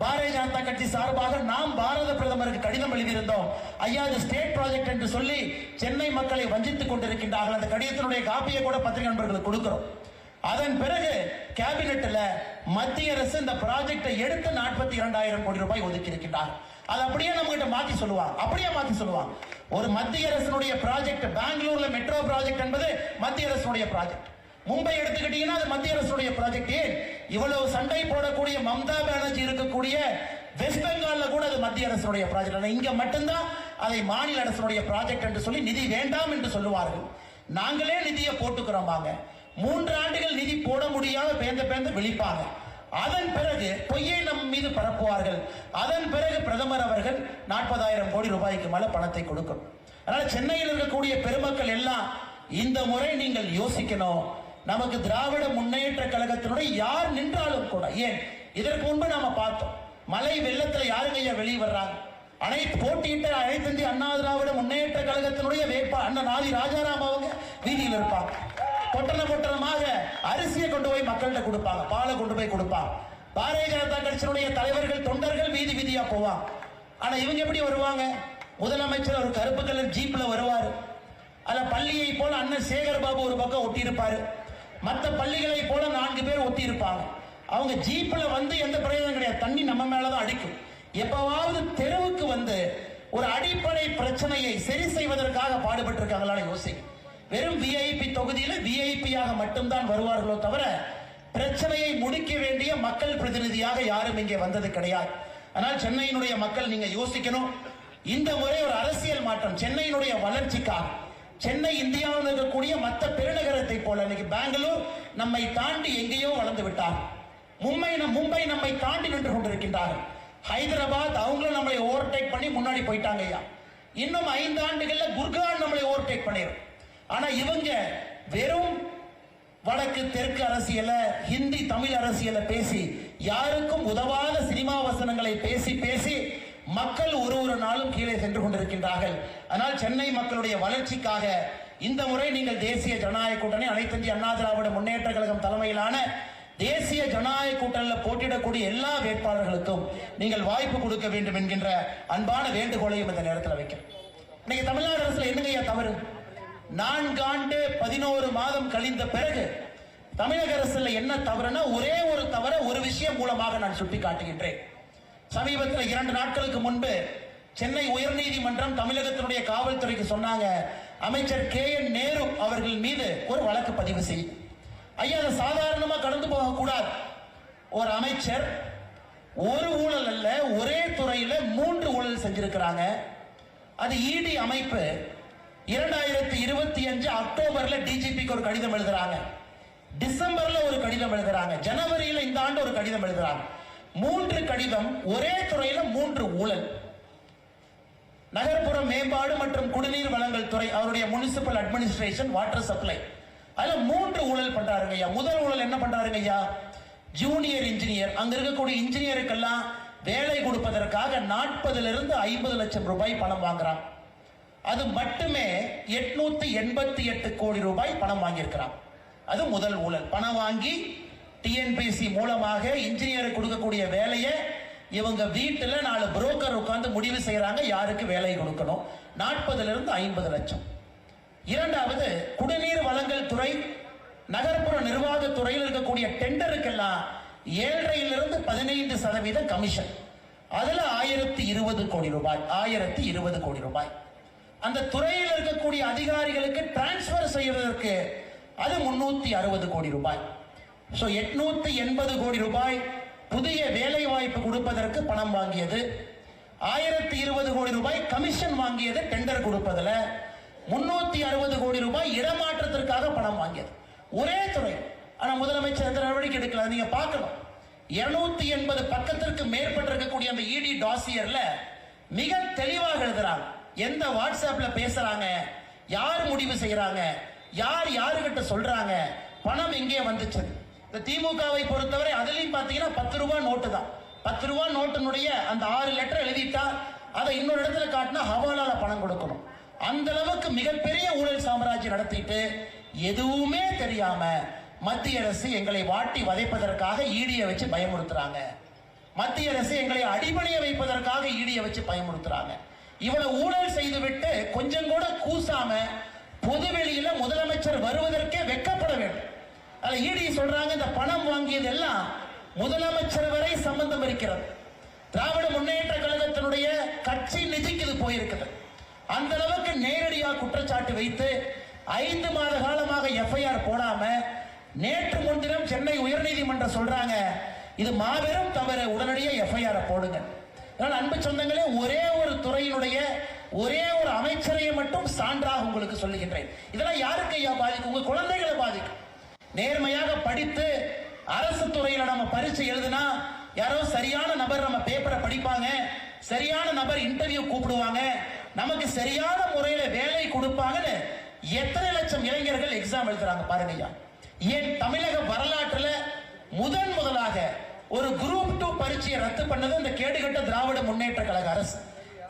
பாரதிய ஜனதா கட்சி சார்பாக நாம் பாரத பிரதமருக்கு கடிதம் எழுதியிருந்தோம். ஐயா, இது ஸ்டேட் ப்ராஜெக்ட் என்று சொல்லி சென்னை மக்களை வஞ்சித்துக் கொண்டிருக்கின்றார்கள். அந்த கடிதத்தினுடைய காப்பியை கூட பத்திரிகை நண்பர்களுக்கு கொடுக்கிறோம். அதன் பிறகு கேபினெட்ல மத்திய அரசு இந்த ப்ராஜெக்டை எடுத்து 42,000 கோடி ரூபாய் ஒதுக்கி இருக்கின்றார். அது அப்படியே நம்ம கிட்ட மாத்தி சொல்லுவாங்க. ஒரு மத்திய அரசுடைய ப்ராஜெக்ட், பெங்களூர்ல மெட்ரோ ப்ராஜெக்ட் என்பது மத்திய அரசுடைய ப்ராஜெக்ட். மும்பை எடுத்துக்கிட்டீங்கன்னா அது மத்திய அரசுடைய ப்ராஜெக்ட். இவ்வளவு சண்டை போடக்கூடிய மம்தா பானர்ஜி இருக்கக்கூடிய வெஸ்ட் பெங்கால்ல கூட அது மத்திய அரசுடைய ப்ராஜெக்ட். இங்க மட்டும்தான் அதை மாநில அரசுடைய ப்ராஜெக்ட் என்று சொல்லி நிதி வேண்டாம் என்று சொல்லுவார்கள். நாங்களே நிதியை போட்டுக்கிறோம். 3 ஆண்டுகள் நிதி போட முடியாம பேந்த விழிப்பாங்க. அதன் பிறகு பொய்யை நம் மீது பரப்புவார்கள். அதன் பிறகு பிரதமர் அவர்கள் 40,000 கோடி ரூபாய்க்கு மேல பணத்தை கொடுக்கணும். அதனால சென்னையில் இருக்கக்கூடிய பெருமக்கள் எல்லாம் இந்த முறை நீங்கள் யோசிக்கணும். நமக்கு திராவிட முன்னேற்ற கழகத்தினுடைய யார் நின்றாலும் கூட, ஏன் இதற்கு முன்பு நாம பார்த்தோம், மழை வெள்ளத்துல யாருங்க ஐயா வெளியே வர்றாங்க? போட்டியிட்ட அனைத்து இந்திய அண்ணா திராவிட முன்னேற்ற கழகத்தினுடைய வேட்பாளர் அண்ணன் ஆதி ராஜாராம் அவங்க வீதியில் இருப்பாங்க. பொட்டணமாக அரிசியை கொண்டு போய் மக்கள்கிட்ட கொடுப்பாங்க, பாலை கொண்டு போய் கொடுப்பாங்க. பாரதிய ஜனதா கட்சியினுடைய தலைவர்கள் தொண்டர்கள் வீதியா போவாங்க. ஆனா இவங்க எப்படி வருவாங்க? முதலமைச்சர் ஒரு கருப்பு கலர் ஜீப்ல வருவாரு. அல்ல பள்ளியை போல அண்ணன் சேகர் பாபு ஒரு பக்கம் ஒட்டி இருப்பாரு, மற்ற பள்ளிகளை போல 4 பேர் ஒட்டி இருப்பாங்க. அவங்க ஜீப்ல வந்து எந்த பிரயோஜனம் கிடையாது, தண்ணி நம்ம மேலதான் அடிக்கும். எப்பவாவது தெருவுக்கு வந்து ஒரு அடிப்படை பிரச்சனையை சரி செய்வதற்காக பாடுபட்டு இருக்காங்களா யோசிக்க. வெறும் விஐபி தொகுதியில விஐபியாக மட்டும்தான் வருவார்களோ தவிர பிரச்சனையை முடிக்க வேண்டிய மக்கள் பிரதிநிதியாக யாரும் இங்கே வந்தது கிடையாது. ஆனால் சென்னையினுடைய மக்கள் நீங்க யோசிக்கணும். இந்த முறை ஒரு அரசியல் மாற்றம் சென்னையினுடைய வளர்ச்சிக்காக. சென்னை இந்தியாவில் இருக்கக்கூடிய மற்ற பெருநகரத்தை போல இன்னைக்கு பெங்களூர் நம்மை தாண்டி எங்கேயோ வளர்ந்து விட்டார். மும்பை நம்மை தாண்டி நின்று கொண்டிருக்கின்றார்கள். ஹைதராபாத் அவங்களும் நம்மளை ஓவர்டேக் பண்ணி முன்னாடி போயிட்டாங்க ஐயா. இன்னும் 5 ஆண்டுகள்ல குர்கான் நம்மளை ஓவர்டேக் பண்ணிடும். ஆனா இவங்க வெறும் வடக்கு தெற்கு அரசியல, ஹிந்தி தமிழ் அரசியல பேசி, யாருக்கும் உதவாத சினிமா வசனங்களை பேசி மக்கள் ஒரு நாளும் கீழே சென்று கொண்டிருக்கின்றார்கள். ஆனால் சென்னை மக்களுடைய வளர்ச்சிக்காக இந்த முறை நீங்கள் தேசிய ஜனநாயக கூட்டணி, அனைத்து இந்திய அண்ணா திராவிட முன்னேற்ற கழகம் தலைமையிலான தேசிய ஜனநாயக கூட்டணியில் போட்டியிடக்கூடிய எல்லா வேட்பாளர்களுக்கும் நீங்கள் வாய்ப்பு கொடுக்க வேண்டும் என்கின்ற அன்பான வேண்டுகோளையும் இந்த நேரத்தில் வைக்கிறேன். இன்னைக்கு தமிழ்நாடு அரசுல என்னங்கய்யா தவறு? 4 ஆண்டு 11 மாதம் கழிந்த பிறகு தமிழக அரசுல என்ன தவறுனா, ஒரே ஒரு தவற ஒரு விஷயம் மூலமாக நான் சுட்டி காட்டுகின்றேன். சமீபத்தில் 2 நாட்களுக்கு முன்பு சென்னை உயர்நீதிமன்றம் தமிழகத்தினுடைய காவல்துறைக்கு சொன்னாங்க, அமைச்சர் KN நேரு அவர்கள் மீது ஒரு வழக்கு பதிவு செய்யும். ஐயா, அதை சாதாரணமா கடந்து போகக்கூடாது. ஒரு அமைச்சர் ஒரு ஊழல் அல்ல, ஒரே துறையில 3 ஊழல் செஞ்சிருக்கிறாங்க. அது இடி அமைப்பு 2025 அக்டோபர்ல டிஜிபிக்கு ஒரு கடிதம் எழுதுறாங்க, டிசம்பர்ல ஒரு கடிதம் எழுதுறாங்க, ஜனவரியில இந்த ஆண்டு ஒரு கடிதம் எழுதுறாங்க. 3 கடிதம், ஒரே துறையில 3 ஊழல். நகர்ப்புற மேம்பாடு மற்றும் குடிநீர் வழங்கல் துறை, அவருடைய முனிசிபல் அட்மினிஸ்ட்ரேஷன், வாட்டர் சப்ளை, அதுல 3 ஊழல் பண்றாருங்க ஐயா. முதல் ஊழல் என்ன பண்றாருங்க ஐயா? ஜூனியர் இன்ஜினியர், அங்க இருக்கக்கூடிய இன்ஜினியருக்கெல்லாம் வேலை கொடுப்பதற்காக 40 - 50 லட்சம் ரூபாய் பணம் வாங்குறான். அது மட்டுமே 888 கோடி ரூபாய் பணம் வாங்கியிருக்கிறான். அது முதல் ஊழல். பணம் வாங்கி டிஎன்பிசி மூலமாக இன்ஜினியருக்கு கொடுக்கக்கூடிய வேலையை இவங்க வீட்டுல 4 புரோக்கர் உட்கார்ந்து முடிவு செய்யறாங்க யாருக்கு வேலை கொடுக்கணும். 40 - 50 லட்சம். இரண்டாவது, குடிநீர் வழங்கல் துறை, நகர்ப்புற நிர்வாக துறையில் இருக்கக்கூடிய டெண்டருக்கெல்லாம் 7.5 - 15% கமிஷன். அதுல 1020 கோடி ரூபாய். 1020 கோடி ரூபாய். அந்த துறையில் இருக்கக்கூடிய அதிகாரிகளுக்கு டிரான்ஸ்பர் செய்வதற்கு அது 360 கோடி ரூபாய். 880 கோடி ரூபாய் புதிய வேலை வாய்ப்பு கொடுப்பதற்கு பணம் வாங்கியது. 1020 கோடி ரூபாய் கமிஷன் வாங்கியது டெண்டர் கொடுப்பதுல. 360 கோடி ரூபாய் இடமாற்றத்திற்காக பணம் வாங்கியது. ஒரே துறை. ஆனா முதலமைச்சர் எந்த நடவடிக்கை எடுக்கல. நீங்க பார்க்கணும், 280 பக்கத்திற்கு மேற்பட்டு இருக்கக்கூடிய அந்த இடி டாசியர்ல மிக தெளிவாக எழுதுறாங்க. எந்த வாட்ஸ்அப்ல பேசுறாங்க, யார் முடிவு செய்யறாங்க, யார் யாருகிட்ட சொல்றாங்க, பணம் எங்கே வந்துச்சு. இந்த திமுகவை பொறுத்தவரை அதுலயும் பாத்தீங்கன்னா 10 ரூபாய் நோட்டு தான். 10 ரூபாய் நோட்டினுடைய அந்த 6 லெட்டர் எழுதிட்டா அதை இன்னொரு இடத்துல காட்டினா ஹவாலால பணம் கொடுக்கணும். அந்த அளவுக்கு மிகப்பெரிய ஊழல் சாம்ராஜ்யம் நடத்திட்டு எதுவுமே தெரியாம மத்திய அரசு எங்களை வாட்டி வதைப்பதற்காக ஈடியை வச்சு பயமுறுத்துறாங்க. மத்திய அரசு எங்களை அடிபணிய வைப்பதற்காக ஈடியை வச்சு பயமுறுத்துறாங்க. இவ்வளவு ஊழல் செய்துவிட்டு கொஞ்சம் கூட கூசாம பொதுவெளியில முதலமைச்சர் வருவதற்கே வெட்கப்பட வேண்டும். அதுல ஈடி சொல்றாங்க, இந்த பணம் வாங்கியது எல்லாம் முதலமைச்சர் வரை சம்பந்தம் இருக்கிறது. திராவிட முன்னேற்ற கழகத்தினுடைய கட்சி நிதிக்கு இது போயிருக்குது. அந்த அளவுக்கு நேரடியாக குற்றச்சாட்டு வைத்து 5 மாத காலமாக எஃப்ஐஆர் போடாம நேற்று முன்தினம் சென்னை உயர்நீதிமன்றம் சொல்றாங்க, இது மாபெரும் தவறு, உடனடியாக எஃப்ஐஆர் போடுங்க. அன்பு சொந்தங்களே, ஒரே ஒரு துறையினுடைய ஒரே ஒரு அமைச்சரையை மட்டும் சான்றாக உங்களுக்கு சொல்லுகின்றேன். இதெல்லாம் யாருக்கு ஐயா பாதிக்கும்? உங்க குழந்தைகளை பாதிக்கும். நேர்மையாக படித்து அரசு துறையில நம்ம பரீட்சை எழுதுனா யாரோ சரியான நபர் நம்ம பேப்பரை படிப்பாங்க, சரியான நபர் இன்டர்வியூ கூப்பிடுவாங்க, நமக்கு சரியான முறையில வேலை கொடுப்பாங்கன்னு எத்தனை லட்சம் இளைஞர்கள் எக்ஸாம் எழுதுறாங்க பாருங்க ஐயா. ஏன் தமிழக வரலாற்றுல முதலாக ஒரு குரூப் 2 பரீட்சையை ரத்து பண்ணது இந்த கேடுகட்ட திராவிட முன்னேற்ற கழக அரசு.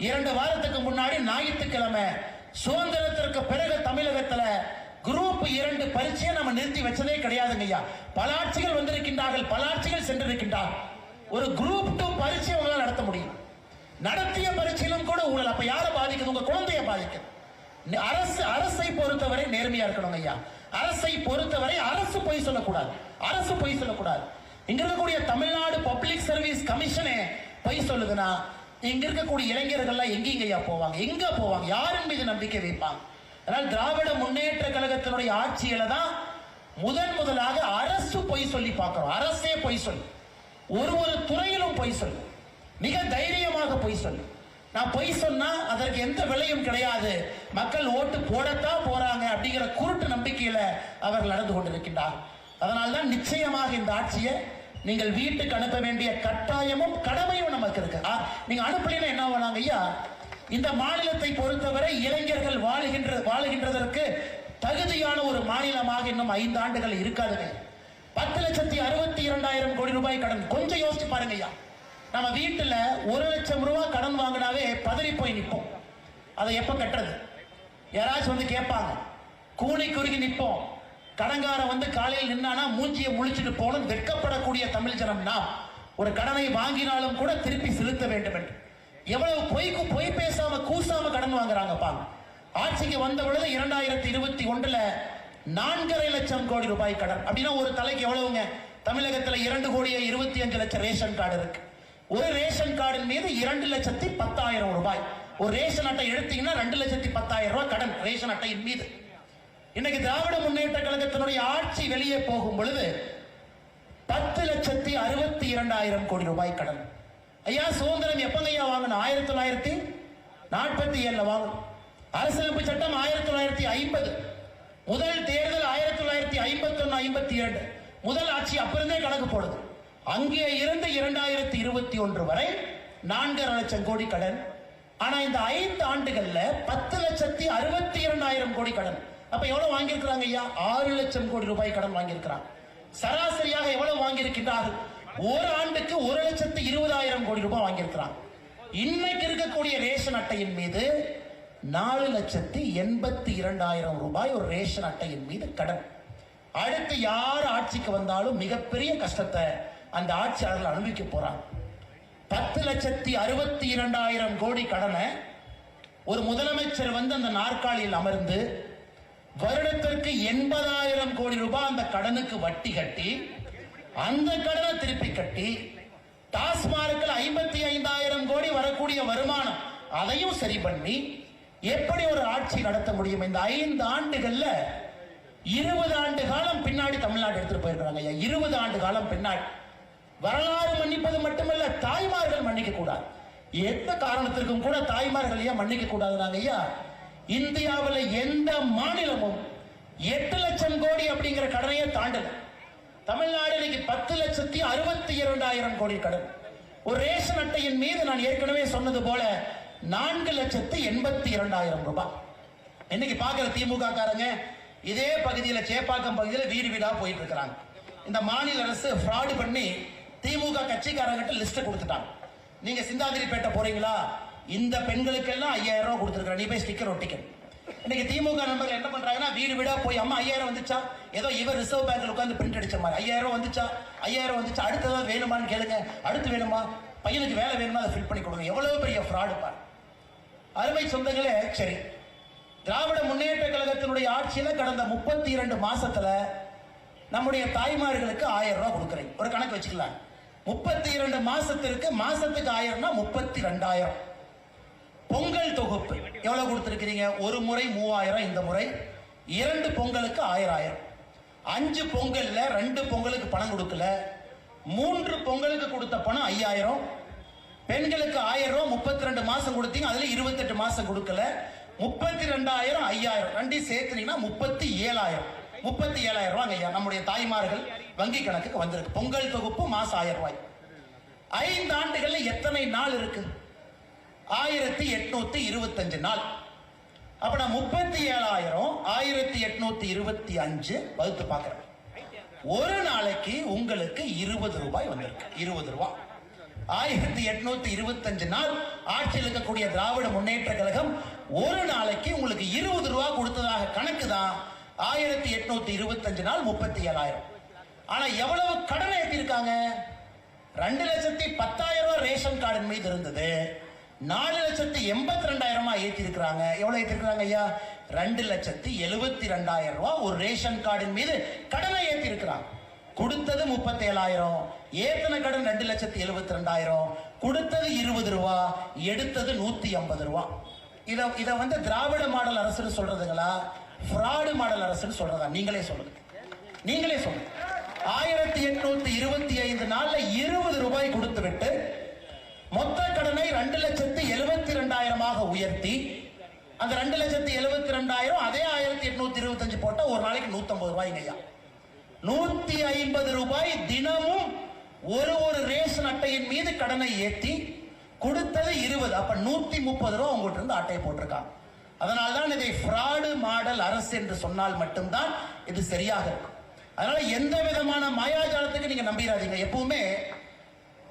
2 வாரத்துக்கு முன்னாடி ஞாயிற்றுக்கிழமை சுதந்திரத்திற்கு பிறகு தமிழகத்துல குரூப் 2 பரீட்சையை நம்ம நிறுத்தி வச்சதே கிடையாதுங்க ஐயா. பல ஆட்சிகள் வந்திருக்கின்றார்கள், பல ஆட்சிகள் சென்றிருக்கின்றார்கள். ஒரு குரூப் 2 பரீட்சை உங்களால் நடத்த முடியும். நடத்திய பரீட்சையிலும் கூட ஊழல். அப்ப யாரை பாதிக்குது? உங்க குழந்தைய பாதிக்குது. அரசை பொறுத்தவரை நேர்மையா இருக்கணும் ஐயா. அரசை பொறுத்தவரை அரசு பொய் சொல்லக்கூடாது. அரசு பொய் சொல்லக்கூடாது. இங்க இருக்கக்கூடிய தமிழ்நாடு பப்ளிக் சர்வீஸ் கமிஷனே பொய் சொல்லுதுன்னா இங்க இருக்கக்கூடிய இளைஞர்கள் எங்கீங்க ஐயா போவாங்க? எங்க போவாங்க? யாரின் மீது நம்பிக்கை வைப்பாங்க? அதனால் திராவிட முன்னேற்ற கழகத்தினுடைய ஆட்சியில தான் முதலாக அரசு பொய் சொல்லி பார்க்கிறோம். அரசே பொய் சொல்லு, ஒரு துறையிலும் பொய் சொல்லு, மிக தைரியமாக பொய் சொல்லு. நான் பொய் சொன்னா அதற்கு எந்த விலையும் கிடையாது, மக்கள் ஓட்டு போடத்தான் போறாங்க அப்படிங்கிற குருட்டு நம்பிக்கையில அவர்கள் நடந்து கொண்டிருக்கின்றார். அதனால்தான் நிச்சயமாக இந்த ஆட்சியை நீங்கள் வீட்டுக்கு அனுப்ப வேண்டிய கட்டாயமும் கடமையும் நமக்கு இருக்கு. நீங்க அனுப்பலைன்னா என்ன ஆனாங்க ஐயா? இந்த மாநிலத்தை பொறுத்தவரை இளைஞர்கள் வாழுகின்றதற்கு தகுதியான ஒரு மாநிலமாக இன்னும் 5 ஆண்டுகள் இருக்காதுங்க. 10,62,000 கோடி ரூபாய் கடன். கொஞ்சம் யோசிச்சு பாருங்க ஐயா. நம்ம வீட்டுல 1 லட்சம் ரூபாய் கடன் வாங்கினாவே பதறி போய் நிற்போம். அதை எப்ப கட்டுறது? யாராச்சும் வந்து கேட்பாங்க, கூனி குறுகி நிற்போம். கடங்கார வந்து காலையில் நின்னானா மூஞ்சியை முழிச்சுட்டு போகணும் வெட்கப்படக்கூடிய தமிழ் ஜனம் நாம். ஒரு கடனை வாங்கினாலும் கூட திருப்பி செலுத்த வேண்டும் என்று எவ்வளவு பொய் பேசாம கூசாம கடன் வாங்குறாங்கப்பா. ஆட்சிக்கு வந்த பொழுது 2021 4.5 லட்சம் கோடி ரூபாய் கடன். அப்படின்னா ஒரு தலைக்கு எவ்வளவுங்க? தமிழகத்தில் 2,25,00,000 ரேஷன் கார்டு இருக்கு. ஒரு ரேஷன் கார்டின் மீது 2,10,000 ரூபாய். ஒரு ரேஷன் அட்டை எடுத்தீங்கன்னா 2,10,000 ரூபாய் கடன் ரேஷன் அட்டையின் மீது. இன்னைக்கு திராவிட முன்னேற்ற கழகத்தினுடைய ஆட்சி வெளியே போகும் பொழுது 10,62,000 கோடி ரூபாய் கடன். ஐயா சுதந்திரம் எப்பங்க ஐயா வாங்கணும்? 1947 வாங்கணும். அரசியலமைப்பு சட்டம் 1950. முதல் தேர்தல் 1951-52. முதல் ஆட்சி அப்பிருந்தே கணக்கு போடுது. அங்கே இருந்து 2021 வரை 4.5 லட்சம் கோடி கடன். ஆனா இந்த 5 ஆண்டுகள்ல 10,62,000 கோடி கடன். அப்ப எவ்வளவு வாங்கியிருக்கிறாங்க ஐயா? 6 லட்சம் கோடி ரூபாய் கடன் வாங்கியிருக்கிறாங்க. சராசரியாக எவ்வளவு வாங்கியிருக்கின்றார்கள்? ஒரு ஆண்டுக்கு 1,20,000 கோடி ரூபாய் வாங்கியிருக்கிறாங்க. இன்னைக்கு இருக்கக்கூடிய ரேஷன் அட்டையின் மீது 4,82,000 ரூபாய் ஒரு ரேஷன் அட்டையின் மீது கடன். அடுத்து யார் ஆட்சிக்கு வந்தாலும் மிகப்பெரிய கஷ்டத்தை அந்த ஆட்சியாளர்கள் அனுபவிக்க போறாங்க. 10,62,000 கோடி கடனை ஒரு முதலமைச்சர் வந்து அந்த நாற்காலியில் அமர்ந்து வருடத்திற்கு 80,000 கோடி ரூபாய் அந்த கடனுக்கு வட்டி கட்டி அந்த கடனை திருப்பி கட்டி டாஸ்மார்க்கில் 55,000 கோடி வரக்கூடிய வருமானம் அதையும் சரி பண்ணி எப்படி ஒரு ஆட்சி நடத்த முடியும்? இந்த 5 ஆண்டுகள்ல 20 ஆண்டு காலம் பின்னாடி தமிழ்நாடு எடுத்துட்டு போயிருக்கிறாங்க ஐயா. 20 ஆண்டு காலம் பின்னாடி. வரலாறு மன்னிப்பது மட்டுமல்ல, தாய்மார்கள் மன்னிக்க கூடாது. எந்த காரணத்திற்கும் கூட தாய்மார்கள் ஏன் மன்னிக்க கூடாதுனாங்க ஐயா? இந்தியாவில் எந்த மாநிலமும் 8 லட்சம் கோடி அப்படிங்கிற கடனையே தாண்டல. தமிழ்நாடு இன்னைக்கு 10,62,000 கோடி கடன். ஒரு ரேஷன் அட்டையின் மீது நான் ஏற்கனவே சொன்னது போல 4,82,000 ரூபாய். இன்னைக்கு பாக்குற திமுக காரங்க இதே பகுதியில் சேப்பாக்கம் பகுதியில் வீடு வீடா போயிட்டு இருக்கிறாங்க. இந்த மாநில அரசு ஃப்ராடு பண்ணி திமுக கட்சிக்காரங்கிட்ட லிஸ்ட் கொடுத்துட்டாங்க. நீங்க சிந்தாதிரிப்பேட்டை போறீங்களா? இந்த பெண்களுக்கெல்லாம் 5,000 ரூபாய் கொடுத்துருக்காங்க, நீ போய் ஸ்டிக்கர் ஒட்டிக்கணும். இன்னைக்கு திமுக நண்பர்கள் என்ன பண்றாங்கன்னா வீடு வீடா போய் அம்மா 5,000 வந்துச்சா, ஏதோ இவர் ரிசர்வ் பேங்க்ல உட்காந்து பிரிண்ட் அடிச்ச மாதிரி 5,000 வந்துச்சா, 5,000 வந்துச்சா, அடுத்ததான் வேணுமான்னு கேளுங்க, அடுத்து வேணுமா, பையனுக்கு வேலை வேணுமா, அதை ஃபில் பண்ணி கொடுங்க. எவ்வளவு பெரிய ஃப்ராடு பாரு. அருமை சொந்தங்களே, சரி, திராவிட முன்னேற்ற கழகத்தினுடைய ஆட்சியில கடந்த 32 மாசத்துல நம்முடைய தாய்மார்களுக்கு 1,000 ரூபாய் கொடுக்குறீங்க. ஒரு கணக்கு வச்சுக்கலாம். 32 மாசத்துக்கு 1000னா 32,000. பொங்கல் தொகுப்பு எவ்வளவு கொடுத்திருக்கிறீங்க? ஒரு முறை 3,000, இந்த முறை 2 பொங்கலுக்கு 1,000. 5 பொங்கல்ல 2 பொங்கலுக்கு பணம் கொடுக்கல, 3 பொங்கலுக்கு கொடுத்த பணம் 5,000. பெண்களுக்கு 1,000 ரூபாய் 32 மாசம் கொடுத்தீங்க, அதுல 28 மாசம் கொடுக்கல. 32,000 5,000 ரெண்டையும் சேர்த்துனீங்கன்னா 37,000. 37,000 ரூபாய் ஐயா நம்முடைய தாய்மார்கள் வங்கி கணக்குக்கு வந்திருக்கு. பொங்கல் தொகுப்பு மாசம் 1,000 ரூபாய். 5 ஆண்டுகள்ல எத்தனை நாள் இருக்கு? 1825 நாள். அப்ப நான் 37,000 1825 வகுத்து பார்க்கிறேன். ஒரு நாளைக்கு உங்களுக்கு 20 ரூபாய் வந்திருக்கு. 20 ரூபாய். 1825 நாள் ஆட்சியில் இருக்கக்கூடிய திராவிட முன்னேற்ற கழகம் ஒரு நாளைக்கு உங்களுக்கு 20 ரூபாய் கொடுத்ததாக கணக்கு தான். 1825 நாள் 37,000. ஆனா எவ்வளவு கடன் ஏற்றிருக்காங்க? 2,10,000 ரூபாய் ரேஷன் கார்டின் மீது இருந்தது, 4,82,000 ஏற்றி இருக்கிறாங்க. எவ்வளவு ஏற்றிருக்காங்க ஐயா? 2,72,000 ரூபாய் ஒரு ரேஷன் கார்டின் மீது கடனை ஏற்றி இருக்கிறாங்க. கொடுத்தது 37,000, ஏத்தன கடன் 2,72,000, கொடுத்தது 20 ரூபா, எடுத்தது 150 ரூபா. இத வந்து திராவிட மாடல் அரசு சொல்றதுங்களா, ஃப்ராடு மாடல் அரசு சொல்றதா? நீங்களே சொல்லுங்க, நீங்களே சொல்லுங்க. 1825 நாள்ல 20 ரூபாய் கொடுத்து விட்டு மொத்த கடனை 2,72,000 உயர்த்தி அந்த 2,72,000 அதே 1825 போட்டா ஒரு நாளைக்கு 150 ரூபாய்ங்க ஐயா. 150 ரூபாய் தினமும் ஒரு ரேஷன் அட்டையின் மீது கடனை ஏற்றி கொடுத்தது 20. அப்ப 130 ரூபாய் உங்ககிட்ட இருந்து அட்டையை போட்டிருக்காங்க. அதனால்தான் இதை ஃப்ராடு மாடல் அரசு என்று சொன்னால் மட்டும்தான் இது சரியாக இருக்கும். அதனால எந்த விதமான மாயாஜாலத்துக்கு நீங்க நம்பிடாதீங்க. எப்பவுமே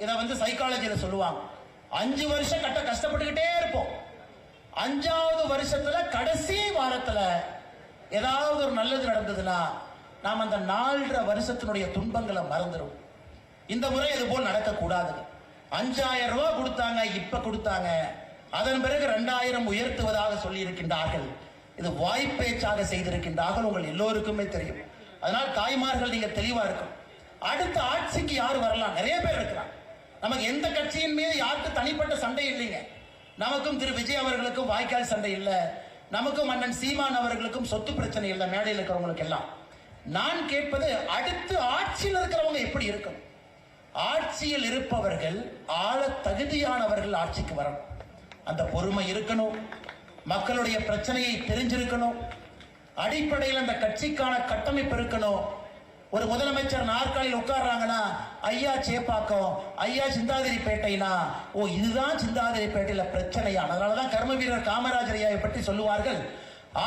இதை வந்து சைக்காலஜியில சொல்லுவாங்க, 5 வருஷம் கஷ்டப்பட்டுக்கிட்டே இருப்போம், 5வது வருஷத்துல கடைசி வாரத்துல ஏதாவது ஒரு நல்லது நடந்ததுன்னா நாம் அந்த 4.5 வருஷத்தினுடைய துன்பங்களை மறந்துடும். இந்த முறை இது போல் நடக்கக்கூடாது. 5000 ரூபாய் கொடுத்தாங்க, இப்ப கொடுத்தாங்க, அதன் பிறகு 2000 உயர்த்துவதாக சொல்லி இருக்கின்றார்கள். இது வாய்ப்பேச்சாக செய்திருக்கின்றார்கள், உங்கள் எல்லோருக்குமே தெரியும். அதனால் தாய்மார்கள் நீங்க தெளிவா இருக்கும். அடுத்த ஆட்சிக்கு யார் வரலாம்? நிறைய பேர் இருக்கிறாங்க. நமக்கு எந்த கட்சியின் மீது யாருக்கு தனிப்பட்ட சண்டை இல்லைங்க. நமக்கும் திரு விஜய் அவர்களுக்கும் வாய்க்கால் சண்டை இல்லை, நமக்கும் அண்ணன் சீமான் அவர்களுக்கும் சொத்து பிரச்சனை இல்லை, மேடையில் இருக்கிறவங்களுக்கு எல்லாம். நான் கேட்பது, அடுத்து ஆட்சியில் இருக்கிறவங்க எப்படி இருக்கும்? ஆட்சியில் இருப்பவர்கள் ஆள தகுதியானவர்கள் ஆட்சிக்கு வரணும். அந்த பொறுமை இருக்கணும், மக்களுடைய பிரச்சனையை தெரிஞ்சிருக்கணும், அடிப்படையில் அந்த கட்சிக்கான கட்டமைப்பு இருக்கணும். ஒரு முதலமைச்சர் நாற்காலில் உட்கார்றாங்கன்னா, ஐயா சேப்பாக்கம், ஐயா சிந்தாதிரிப்பேட்டைனா, ஓ இதுதான் சிந்தாதிரிப்பேட்டையில பிரச்சனையா? அதனாலதான் கர்ம வீரர் காமராஜர் ஐயாவை பற்றி சொல்லுவார்கள்,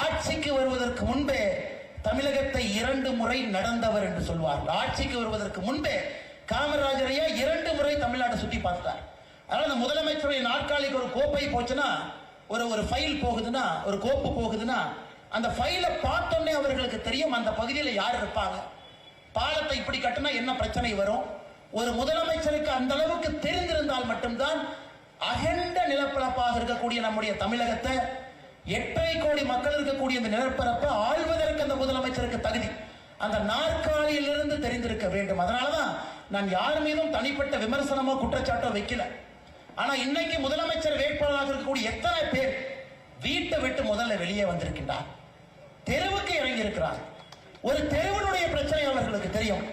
ஆட்சிக்கு வருவதற்கு முன்பே தமிழகத்தை 2 முறை நடந்தவர் என்று சொல்வார்கள். ஆட்சிக்கு வருவதற்கு முன்பே காமராஜர் ஐயா 2 முறை தமிழ்நாட்டை சுற்றி பார்த்தார். அதனால அந்த முதலமைச்சருடைய நாற்காலிக்கு ஒரு கோப்பை போச்சுன்னா, ஒரு ஃபைல் போகுதுன்னா, ஒரு கோப்பு போகுதுன்னா, அந்த ஃபைலை பார்த்தோன்னே அவர்களுக்கு தெரியும் அந்த பகுதியில் யார் இருப்பாங்க, பாலத்தை இப்படி கட்டினா என்ன பிரச்சனை வரும். ஒரு முதலமைச்சருக்கு அந்த அளவுக்கு தெரிந்திருந்தால் மட்டும்தான் அகண்ட நிலப்பரப்பாக இருக்கக்கூடிய நம்முடைய தமிழகத்தை, 8.5 கோடி மக்கள் இருக்கக்கூடிய இந்த நிலப்பரப்பை ஆள்வதற்கு அந்த முதலமைச்சருக்கு தகுதி அந்த நாற்காலியிலிருந்து தெரிந்திருக்க வேண்டும். அதனாலதான் நான் யார் மீதும் தனிப்பட்ட விமர்சனமோ குற்றச்சாட்டோ வைக்கல. ஆனா இன்னைக்கு முதலமைச்சர் வேட்பாளராக இருக்கக்கூடிய எத்தனை பேர் வீட்டை விட்டு முதல்ல வெளியே வந்திருக்கின்றார், தெருவுக்கு இறங்கி இருக்கிறார். ஒரு தெருவனுடைய பிரச்சனை அவர்களுக்கு தெரியும்.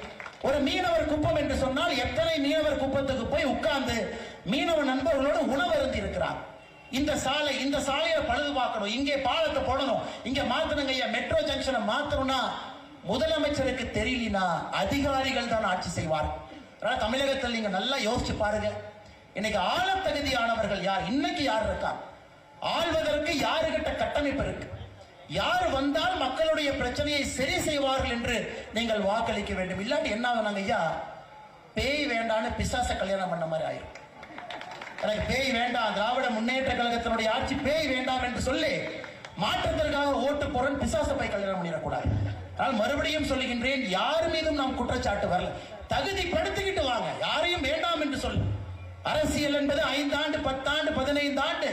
ஒரு மீனவர் குப்பம் என்று சொன்னால் எத்தனை மீனவர் குப்பத்துக்கு போய் உட்கார்ந்து மீனவ நண்பர்களோடு உணவு அருந்தி இருக்கிறார். இந்த சாலையை பழுது பார்க்கணும், இங்கே பாலத்தை போடணும், இங்க மாத்தணுங்க ஐயா, மெட்ரோ ஜங்ஷனை மாத்தணும்னா முதலமைச்சருக்கு தெரியலனா அதிகாரிகள் தான் ஆட்சி செய்வார். தமிழகத்தில் நீங்க நல்லா யோசிச்சு பாருங்க, இன்னைக்கு ஆள தகுதியானவர்கள் யார்? இன்னைக்கு யார் இருக்கா? ஆள்வதற்கு யாருகிட்ட கட்டமைப்பு இருக்கு? யார் வந்தால் மக்களுடைய பிரச்சனையை சரி செய்வார்கள் என்று நீங்கள் வாக்களிக்க வேண்டும். இல்லாட்டி என்ன ஆகுனாங்க ஐயா, பேய் வேண்டான்னு பிசாச கல்யாணம் பண்ண மாதிரி ஆயிரும். எனக்கு பேய் வேண்டாம், திராவிட முன்னேற்ற கழகத்தினுடைய ஆட்சி பேய் வேண்டாம் என்று சொல்லி மாற்றத்திற்காக ஓட்டு போறேன் பிசாச போய் கல்யாணம் பண்ணிடக்கூடாது. ஆனால் மறுபடியும் சொல்லுகின்றேன், யார் மீதும் நாம் குற்றச்சாட்டு வரல, தகுதிப்படுத்திக்கிட்டு வாங்க, யாரையும் வேண்டாம் என்று சொல்லு. அரசியல் என்பது 5 ஆண்டு 10 ஆண்டு 15 ஆண்டு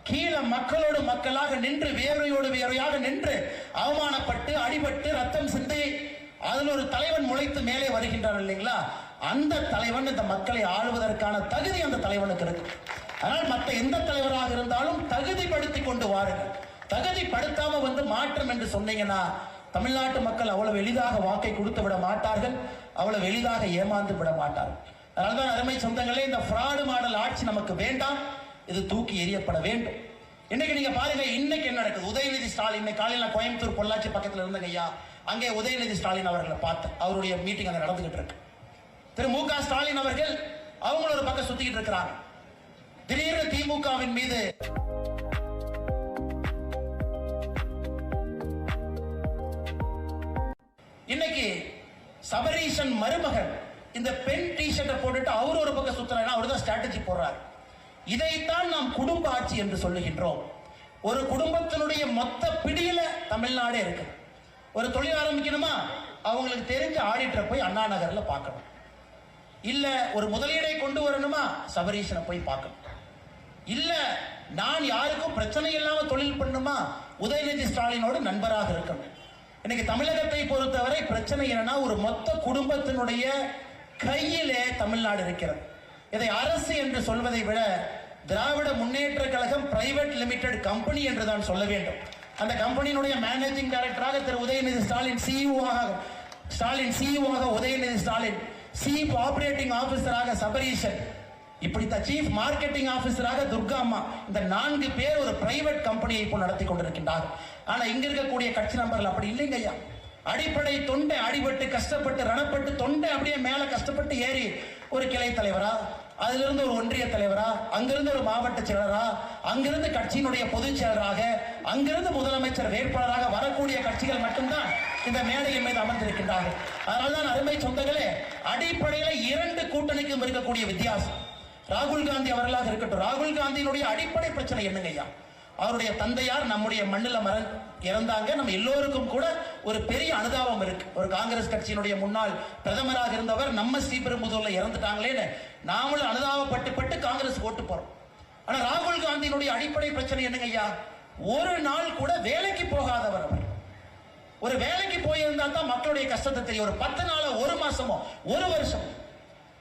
கீழே மக்களோடு மக்களாக நின்று, வேர்வையோடு வேர்வையாக நின்று, அவமானப்பட்டு அடிபட்டு ரத்தம் சிந்தி அதில் ஒரு தலைவன் முளைத்து மேலே வருகின்றான் இல்லைங்களா? அந்த தலைவன் இந்த மக்களை ஆளுவதற்கான தகுதி அந்த தலைவனுக்கு இருக்கு. ஆனால் மற்ற எந்த தலைவராக இருந்தாலும் தகுதிப்படுத்தி கொண்டு வாருங்கள். தகுதிப்படுத்தாம வந்து மாற்றம் என்று சொன்னீங்கன்னா தமிழ்நாட்டு மக்கள் அவ்வளவு எளிதாக வாக்கை கொடுத்து விட மாட்டார்கள், அவ்வளவு எளிதாக ஏமாந்து விட மாட்டார்கள். அதனால்தான் அருமை சொந்தங்களே, இந்த ஃப்ராடு மாடல் ஆட்சி நமக்கு வேண்டாம், இது தூக்கி எறியப்பட வேண்டும். இன்னைக்கு நீங்க பாருங்க, இன்னைக்கு என்ன நடக்குது? உதயநிதி ஸ்டாலின் இன்னைக்கு காலையில கோயம்புத்தூர் பொள்ளாச்சி பக்கத்துல இருந்தங்க ஐயா, அங்கே உதயநிதி ஸ்டாலின் அவர்களை பார்த்தேன். அவருடைய மீட்டிங் அங்க நடந்துகிட்டு இருக்கு. திரு மு.க. ஸ்டாலின் அவர்கள் அவங்கள ஒரு பக்கம் சுத்திக்கிட்டு இருக்கிறாங்க. திடீர்னு திமுகவின் மீது இன்னைக்கு சபரீஷன் மருமகன் இந்த பெண் டி-ஷர்ட்டை போட்டுட்டு அவர் ஒரு பக்கம் சுத்துறாரு, அவர் தான் ஸ்ட்ராட்டஜி போடுறாரு. இதைத்தான் நாம் குடும்ப ஆட்சி என்று சொல்லுகின்றோம். ஒரு குடும்பத்தினுடைய மொத்த பிடியில தமிழ்நாடே இருக்கு. ஒரு தொழில் ஆரம்பிக்கணுமா, அவங்களுக்கு தெரிஞ்ச ஆடிட்டரை போய் அண்ணா நகர்ல பார்க்கணும். இல்ல ஒரு முதலீடை கொண்டு வரணுமா, சபரீஷனை போய் பார்க்கணும். இல்ல நான் யாருக்கும் பிரச்சனை இல்லாம தொழில் பண்ணுமா, உதயநிதி ஸ்டாலினோடு நண்பராக இருக்கணும். இன்னைக்கு தமிழகத்தை பொறுத்தவரை பிரச்சனை என்னன்னா, ஒரு மொத்த குடும்பத்தினுடைய கையிலே தமிழ்நாடு இருக்கிறது. இதை அரசு என்று சொல்வதை விட Dravida Munnetra Kazhagam private limited company என்று தான் சொல்ல வேண்டும். அந்த கம்பெனியினுடைய மேனேஜிங் டைரக்டராக Thiru Udhayanidhi Stalin, CEO Udhayanidhi Stalin, chief operating ஆபீசராக சபரீஷன், இப்படித்தான் சீஃப் மார்க்கெட்டிங் ஆபீசராக துர்கா அம்மா, இந்த 4 பேர் ஒரு பிரைவேட் கம்பெனியை இப்போ நடத்தி கொண்டிருக்கின்றார். ஆனா இங்க இருக்கக்கூடிய கட்சி நம்பர்கள் அப்படி இல்லைங்க ஐயா. அடிப்படை தொண்டை அடிபட்டு கஷ்டப்பட்டு ரணப்பட்டு தொண்டை அப்படியே மேல கஷ்டப்பட்டு ஏறி ஒரு கிளை தலைவரா, அதுல இருந்து ஒரு ஒன்றிய தலைவரா, அங்கிருந்து ஒரு மாவட்ட செயலரா, அங்கிருந்து கட்சியினுடைய பொதுச் செயலராக, அங்கிருந்து முதலமைச்சர் வேட்பாளராக வரக்கூடிய கட்சிகள் மட்டும்தான் இந்த மேடையின் மீது அமர்ந்திருக்கின்றார்கள். அதனால்தான் அருமை சொந்தங்களே, அடிப்படையில 2 கூட்டணிக்கும் இருக்கக்கூடிய வித்தியாசம். ராகுல் காந்தி அவர்களாக இருக்கட்டும், ராகுல் காந்தியினுடைய அடிப்படை பிரச்சனை என்னங்க ஐயா? அவருடைய தந்தையார் நம்முடைய மண்ணில் இறந்தாங்க. நம்ம எல்லோருக்கும் கூட ஒரு பெரிய அனுதாபம் இருக்கு. ஒரு காங்கிரஸ் கட்சியினுடைய முன்னாள் பிரதமராக இருந்தவர் நம்ம ஸ்ரீபெரும்புதூர்ல இறந்துட்டாங்களேன்னு நாமளும் அனுதாபப்பட்டு காங்கிரஸ் ஓட்டு போறோம். ஆனா ராகுல் காந்தியினுடைய அடிப்படை பிரச்சனை என்னங்க ஐயா? ஒரு நாள் கூட வேலைக்கு போகாதவர் அவர். ஒரு வேலைக்கு போயிருந்தால் தான் மக்களுடைய கஷ்டத்தை தெரியும். ஒரு 10 நாளோ, ஒரு மாசமோ, ஒரு வருஷம்.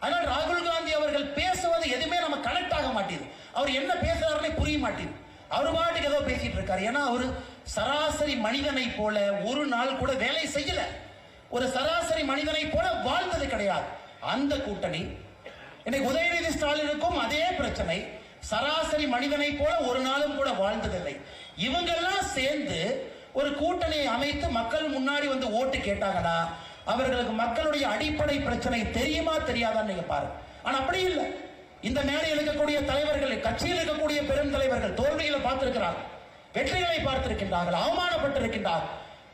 ஆனால் ராகுல் காந்தி அவர்கள் பேசுவது எதுவுமே நம்ம கனெக்ட் ஆக மாட்டேது. அவர் என்ன பேசுறாருன்னு புரிய மாட்டேது. அவர் பாட்டுக்கு ஏதோ பேசிட்டு இருக்காரு. ஏன்னா அவர் சராசரி மனிதனை போல ஒரு நாள் கூட வேலை செய்யல. ஒரு சராசரி மனிதனை போல வாழ்ந்தது கிடையாது. அந்த கூட்டணி இன்னைக்கு உதயநிதி ஸ்டாலினுக்கும் அதே பிரச்சனை. சராசரி மனிதனை போல ஒரு நாளும் கூட வாழ்ந்ததில்லை. இவங்கெல்லாம் சேர்ந்து ஒரு கூட்டணியை அமைத்து மக்கள் முன்னாடி வந்து ஓட்டு கேட்டாங்கன்னா அவர்களுக்கு மக்களுடைய அடிப்படை பிரச்சனை தெரியுமா தெரியாதான்னு நீங்க பாருங்க. ஆனா அப்படி இல்லை. இந்த மேடையில் இருக்கக்கூடிய தலைவர்கள், கட்சியில் இருக்கக்கூடிய பெரும் தலைவர்கள் தோல்விகளை பார்த்திருக்கிறார்கள், வெற்றிகளை பார்த்திருக்கின்றார்கள், அவமானப்பட்டிருக்கின்றார்கள்.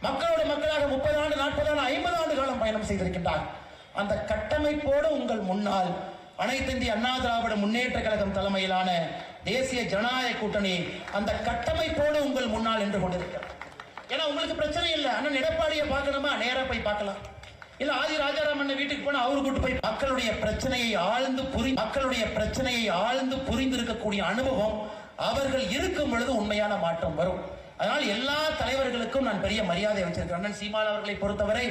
மக்களோட மக்களாக 30 ஆண்டு, 40 ஆண்டு, 50 ஆண்டு காலம் பயணம் செய்திருக்கின்றார்கள். அந்த கட்டமைப்போடு உங்கள் முன்னால் அனைத்து இந்திய அண்ணா திராவிட முன்னேற்ற கழகம் தலைமையிலான தேசிய ஜனநாயக கூட்டணி அந்த கட்டமைப்போடு உங்கள் முன்னால் நின்று கொண்டிருக்கிறது. ஏன்னா உங்களுக்கு பிரச்சனை இல்லை. அண்ணன் எடப்பாடியை பார்க்கணுமா, நேரா போய் பார்க்கலாம். இல்ல ஆதி ராஜாராமன் வீட்டுக்கு போனா அவரு கூட்டு போய் மக்களுடைய பிரச்சனையை ஆழ்ந்து புரிந்திருக்கக்கூடிய அனுபவம் அவர்கள் இருக்கும் பொழுது உண்மையான மாற்றம் வரும். அதனால் எல்லா தலைவர்களுக்கும் நான் பெரிய மரியாதை வச்சிருக்கேன். அண்ணன் சீமான் அவர்களை பொறுத்தவரை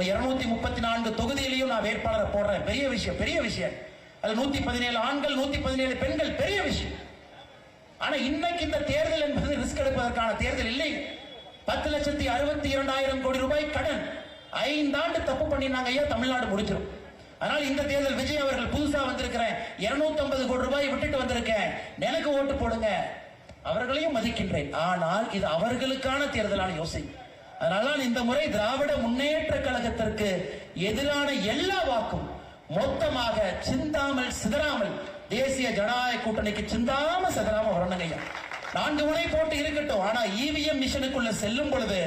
234 தொகுதியிலையும் நான் வேட்பாளரை போடுறேன். பெரிய விஷயம். அது 117 ஆண்கள், 117 பெண்கள், பெரிய விஷயம். ஆனா இன்னைக்கு இந்த தேர்தல் என்பது ரிஸ்க் எடுப்பதற்கான தேர்தல் இல்லை. 10,62,000 கோடி ரூபாய் கடன் 5 ஆண்டு தப்பு பண்ணினாங்க ஐயா, தமிழ்நாடு முடிச்சிடும். அதனால இந்த தேர்தல் விஜய் அவர்கள் புதுசா வந்திருக்கிறேன், 250 கோடி ரூபாய் விட்டுட்டு வந்திருக்கேன், எனக்கு ஓட்டு போடுங்க, அவர்களையும் மதிக்கின்றேன். ஆனால் இது அவர்களுக்கான தேர்தலான யோசனை. அதனால இந்த முறை திராவிட முன்னேற்ற கழகத்திற்கு எதிரான எல்லா வாக்கும் மொத்தமாக சிந்தாமல் சிதறாமல் தேசிய ஜனநாயக கூட்டணிக்கு சிந்தாம சிதறாம வரணுங்க ஐயா. 4 முனை போட்டி இருக்கட்டும். ஆனா இவிஎம் மிஷனுக்குள்ள செல்லும் பொழுது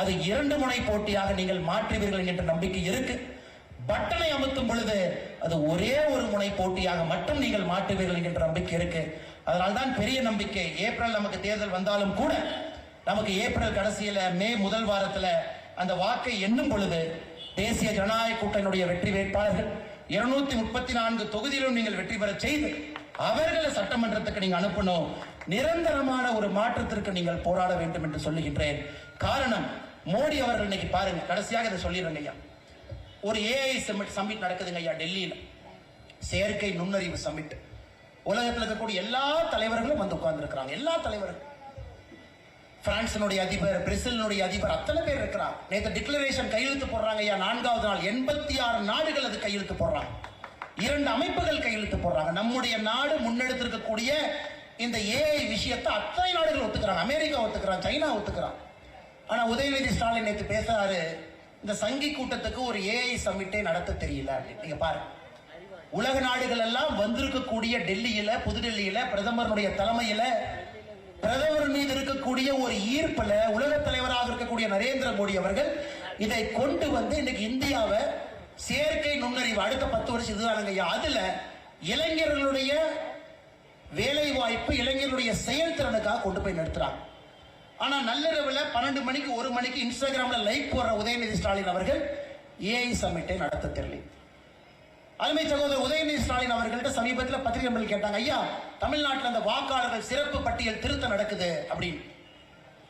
அது 2 முனை போட்டியாக நீங்கள் மாற்றுவீர்கள் என்ற நம்பிக்கை இருக்கு. பட்டனை அமுத்தும் பொழுது அது ஒரே ஒரு முனை போட்டியாக மட்டும் நீங்கள் மாற்றுவீர்கள் என்ற நம்பிக்கை இருக்கு. அதனால்தான் பெரிய நம்பிக்கை. ஏப்ரல் நமக்கு தேர்தல் வந்தாலும் கூட நமக்கு ஏப்ரல் கடைசியில, மே முதல் வாரத்துல அந்த வாக்கை எண்ணும் பொழுது தேசிய ஜனநாயக கூட்டணியுடைய வெற்றி வேட்பாளர்கள் 234 தொகுதியிலும் நீங்கள் வெற்றி பெற செய்து அவர்களை சட்டமன்றத்துக்கு நீங்க அனுப்பணும். நிரந்தரமான ஒரு மாற்றத்திற்கு நீங்கள் போராட வேண்டும் என்று சொல்லுகின்றேன். காரணம், மோடி அவர்கள் இன்னைக்கு பாருங்க, கடைசியாக இதை சொல்லிடுறேங்க ஐயா. ஒரு ஏஐ சமிட் நடக்குதுங்க ஐயா டெல்லியில, செயற்கை நுண்ணறிவு சமிட். உலகத்தில் இருக்கக்கூடிய எல்லா தலைவர்களும் வந்து உட்கார்ந்து இருக்கிறாங்க. எல்லா தலைவர்களும், பிரான்சினுடைய அதிபர், பிரேசிலினுடைய அதிபர், அத்தனை பேர் இருக்கிறாங்க. நேற்று டிக்ளரேஷன் கையெழுத்து போடுறாங்க ஐயா. 4வது நாள் 86 நாடுகள் அது கையெழுத்து போடுறாங்க. 2 அமைப்புகள் கையெழுத்து போடுறாங்க. நம்முடைய நாடு முன்னெடுத்திருக்கக்கூடிய இந்த ஏஐ விஷயத்தை அத்தனை நாடுகள் ஒத்துக்கிறாங்க. அமெரிக்கா ஒத்துக்கிறான், சைனா ஒத்துக்கிறான். ஆனா உதயநிதி ஸ்டாலின் நேற்று பேசுறாரு, இந்த சங்கி கூட்டத்துக்கு ஒரு ஏஐ சமிட்டே நடத்த தெரியல. நீங்க பாருங்க, உலக நாடுகள் எல்லாம் வந்திருக்கக்கூடிய டெல்லியில, புதுடெல்லியில பிரதமருடைய தலைமையில, பிரதமர் மீது இருக்கக்கூடிய ஒரு ஈர்ப்புல உலக தலைவராக இருக்கக்கூடிய நரேந்திர மோடி அவர்கள் இதை கொண்டு வந்து இன்னைக்கு இந்தியாவை செயற்கை நுண்ணறிவு அடுத்த 10 வருஷம் இதுதானுங்க. அதுல இளைஞர்களுடைய வேலை வாய்ப்பு, இளைஞர்களுடைய செயல்திறனுக்காக கொண்டு போய் நிறுத்துறாங்க. ஆனா நள்ளிரவுல 12 மணிக்கு 1 மணிக்கு இன்ஸ்டாகிராம்ல லைக் போடுற உதயநிதி ஸ்டாலின் அவர்கள் ஏஐ சமிட்டை நடத்த தெரியல. அருமை சகோதரர் உதயநிதி ஸ்டாலின் அவர்கள்ட்ட சமீபத்தில் பத்திரிகை நண்பர்கள் கேட்டாங்க, ஐயா தமிழ்நாட்டில் அந்த வாக்காளர்கள் சிறப்பு பட்டியல் திருத்தம் நடக்குது அப்படின்னு.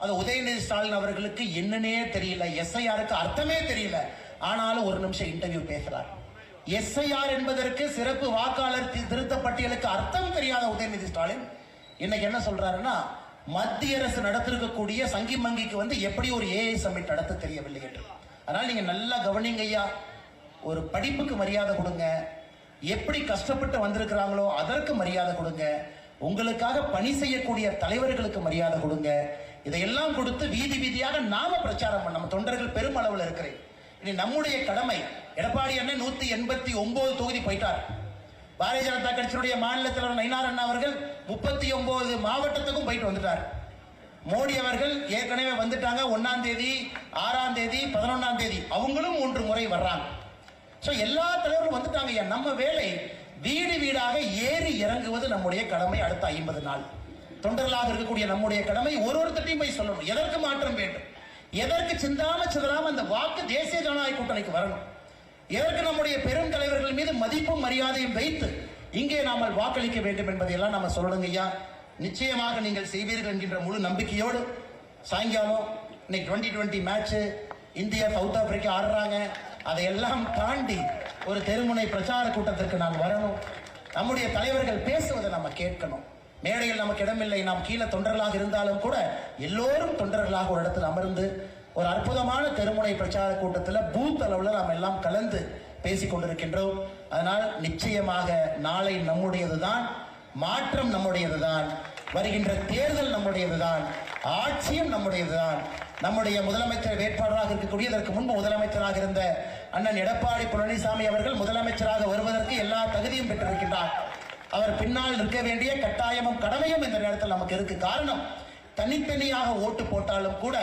அது உதயநிதி ஸ்டாலின் அவர்களுக்கு என்னன்னே தெரியல, எஸ்ஐஆருக்கு அர்த்தமே தெரியல. ஆனாலும் ஒரு நிமிஷம் இன்டர்வியூ பேசுறார். எஸ்ஐஆர் என்பதற்கு, சிறப்பு வாக்காளர் திருத்த பட்டியலுக்கு அர்த்தம் தெரியாத உதயநிதி ஸ்டாலின் இன்னைக்கு என்ன சொல்றாருன்னா, மத்திய அரசு நடத்திருக்கக்கூடிய சங்கி மங்கிக்கு வந்து எப்படி ஒரு ஏஐ சமிட் நடத்த தெரியவில்லை என்று. அதனால நீங்க நல்லா கவனிங்க ஐயா. ஒரு படிப்புக்கு மரியாதை கொடுங்க, எப்படி கஷ்டப்பட்டு வந்திருக்கிறாங்களோ அதற்கு மரியாதை கொடுங்க, உங்களுக்காக பணி செய்யக்கூடிய தலைவர்களுக்கு மரியாதை கொடுங்க. இதையெல்லாம் கொடுத்து வீதி வீதியாக நாம பிரச்சாரம் பண்ண, நம்ம தொண்டர்கள் பெரும் அளவில் இருக்கிறேன். இனி நம்முடைய கடமை. எடப்பாடி அண்ணன் 189 தொகுதி போயிட்டார். பாரதிய ஜனதா கட்சியினுடைய மாநில தலைவர் நயினார் அண்ணா அவர்கள் 39 மாவட்டத்துக்கும் போயிட்டு வந்துட்டார். மோடி அவர்கள் ஏற்கனவே வந்துட்டாங்க. 1ஆம் தேதி, 6ஆம் தேதி, 11ஆம் தேதி அவங்களும் 3 முறை வர்றாங்க. எல்லா தலைவர்களும் வந்துட்டாங்க. நம்ம வேலை வீடு வீடாக ஏறி இறங்குவது நம்முடைய கடமை. அடுத்த 50 நாள் தொண்டர்களாக இருக்கக்கூடிய நம்முடைய கடமை ஒருத்தட்டையும் போய் சொல்லணும். எதற்கு மாற்றம் வேண்டும், எதற்கு சிந்தாம சிதறாம அந்த வாக்கு தேசிய ஜனநாயக கூட்டணிக்கு வரணும், எதற்கு நம்முடைய பெரும் தலைவர்கள் மீது மதிப்பும் மரியாதையும் வைத்து இங்கே நாம வாக்களிக்க வேண்டும் என்பதையெல்லாம் நாம சொல்லணுங்க ஐயா. நிச்சயமாக நீங்கள் செய்வீர்கள் என்கின்ற முழு நம்பிக்கையோடு சாயங்காலம் இன்னைக்கு 2020 மேட்ச் இந்தியா சவுத் ஆப்பிரிக்கா ஆடுறாங்க. அதையெல்லாம் தாண்டி ஒரு தெருமுனை பிரச்சார கூட்டத்திற்கு நான் வரணும். நம்முடைய தலைவர்கள் பேசுவதை நம்ம கேட்கணும். மேடையில் நமக்கு இடமில்லை, நாம் கீழே தொண்டர்களாக இருந்தாலும் கூட எல்லோரும் தொண்டர்களாக ஒரு இடத்தில் அமர்ந்து ஒரு அற்புதமான தெருமுனை பிரச்சார கூட்டத்தில் பூத் அளவில் நாம் எல்லாம் கலந்து பேசிக் கொண்டிருக்கின்றோம். அதனால் நிச்சயமாக நாளை நம்முடையதுதான், மாற்றம் நம்முடையதுதான், வருகின்ற தேர்தல் நம்முடையதுதான், ஆட்சியும் நம்முடையதுதான். நம்முடைய முதலமைச்சர் வேட்பாளராக இருக்கக்கூடிய இதற்கு முன்பு முதலமைச்சராக இருந்த அண்ணன் எடப்பாடி பழனிசாமி அவர்கள் முதலமைச்சராக வருவதற்கு எல்லா தகுதியும் பெற்றிருக்கின்றார். அவர் பின்னால் நிற்க வேண்டிய கட்டாயமும் கடமையும் இந்த நேரத்தில் நமக்கு இருக்கு. காரணம், தனித்தனியாக ஓட்டு போட்டாலும் கூட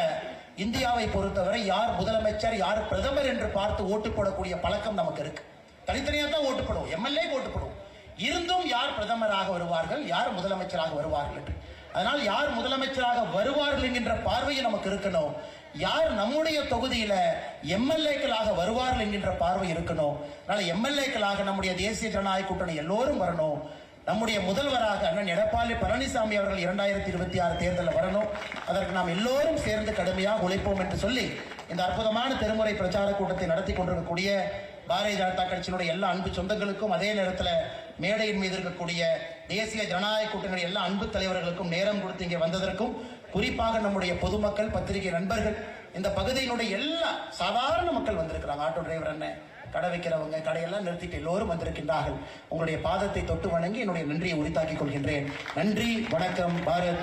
இந்தியாவை பொறுத்தவரை யார் முதலமைச்சர் யார் பிரதமர் என்று பார்த்து ஓட்டு போடக்கூடிய பழக்கம் நமக்கு இருக்கு. தனித்தனியாக தான் ஓட்டு போடுவோம், எம்எல்ஏ ஓட்டு போடுவோம். இருந்தும் யார் பிரதமராக வருவார்கள், யார் முதலமைச்சராக வருவார்கள் என்று. அதனால் யார் முதலமைச்சராக வருவார்கள் என்கின்ற பார்வையை நமக்கு இருக்கணும். யார் நம்முடைய தொகுதியில எம்எல்ஏக்களாக வருவார்கள் என்கின்ற பார்வை இருக்கணும். அதனால எம்எல்ஏக்களாக நம்முடைய தேசிய ஜனநாயக கூட்டணி எல்லோரும் வரணும். நம்முடைய முதல்வராக அண்ணன் எடப்பாடி பழனிசாமி அவர்கள் 2026 தேர்தலில் வரணும். அதற்கு நாம் எல்லோரும் சேர்ந்து கடுமையாக உழைப்போம் என்று சொல்லி இந்த அற்புதமான தெருமுறை பிரச்சார கூட்டத்தை நடத்தி கொண்டிருக்கக்கூடிய பாரதிய ஜனதா கட்சியினுடைய எல்லா அன்பு சொந்தங்களுக்கும், அதே நேரத்தில் மேடையின் மீது இருக்கக்கூடிய தேசிய ஜனநாயக கூட்டணி எல்லா அன்பு தலைவர்களுக்கும் நேரம் கொடுத்து இங்கே வந்ததற்கும், குறிப்பாக நம்முடைய பொதுமக்கள், பத்திரிகை நண்பர்கள், இந்த பகுதியினுடைய எல்லா சாதாரண மக்கள் வந்திருக்கிறாங்க. ஆட்டோ டிரைவர் என்ன, கடை வைக்கிறவங்க, கடையெல்லாம் நிறுத்திட்டு எல்லோரும் வந்திருக்கின்றார்கள். உங்களுடைய பாதத்தை தொட்டு வணங்கி என்னுடைய நன்றியை உரித்தாக்கிக் கொள்கின்றேன். நன்றி, வணக்கம். பாரத்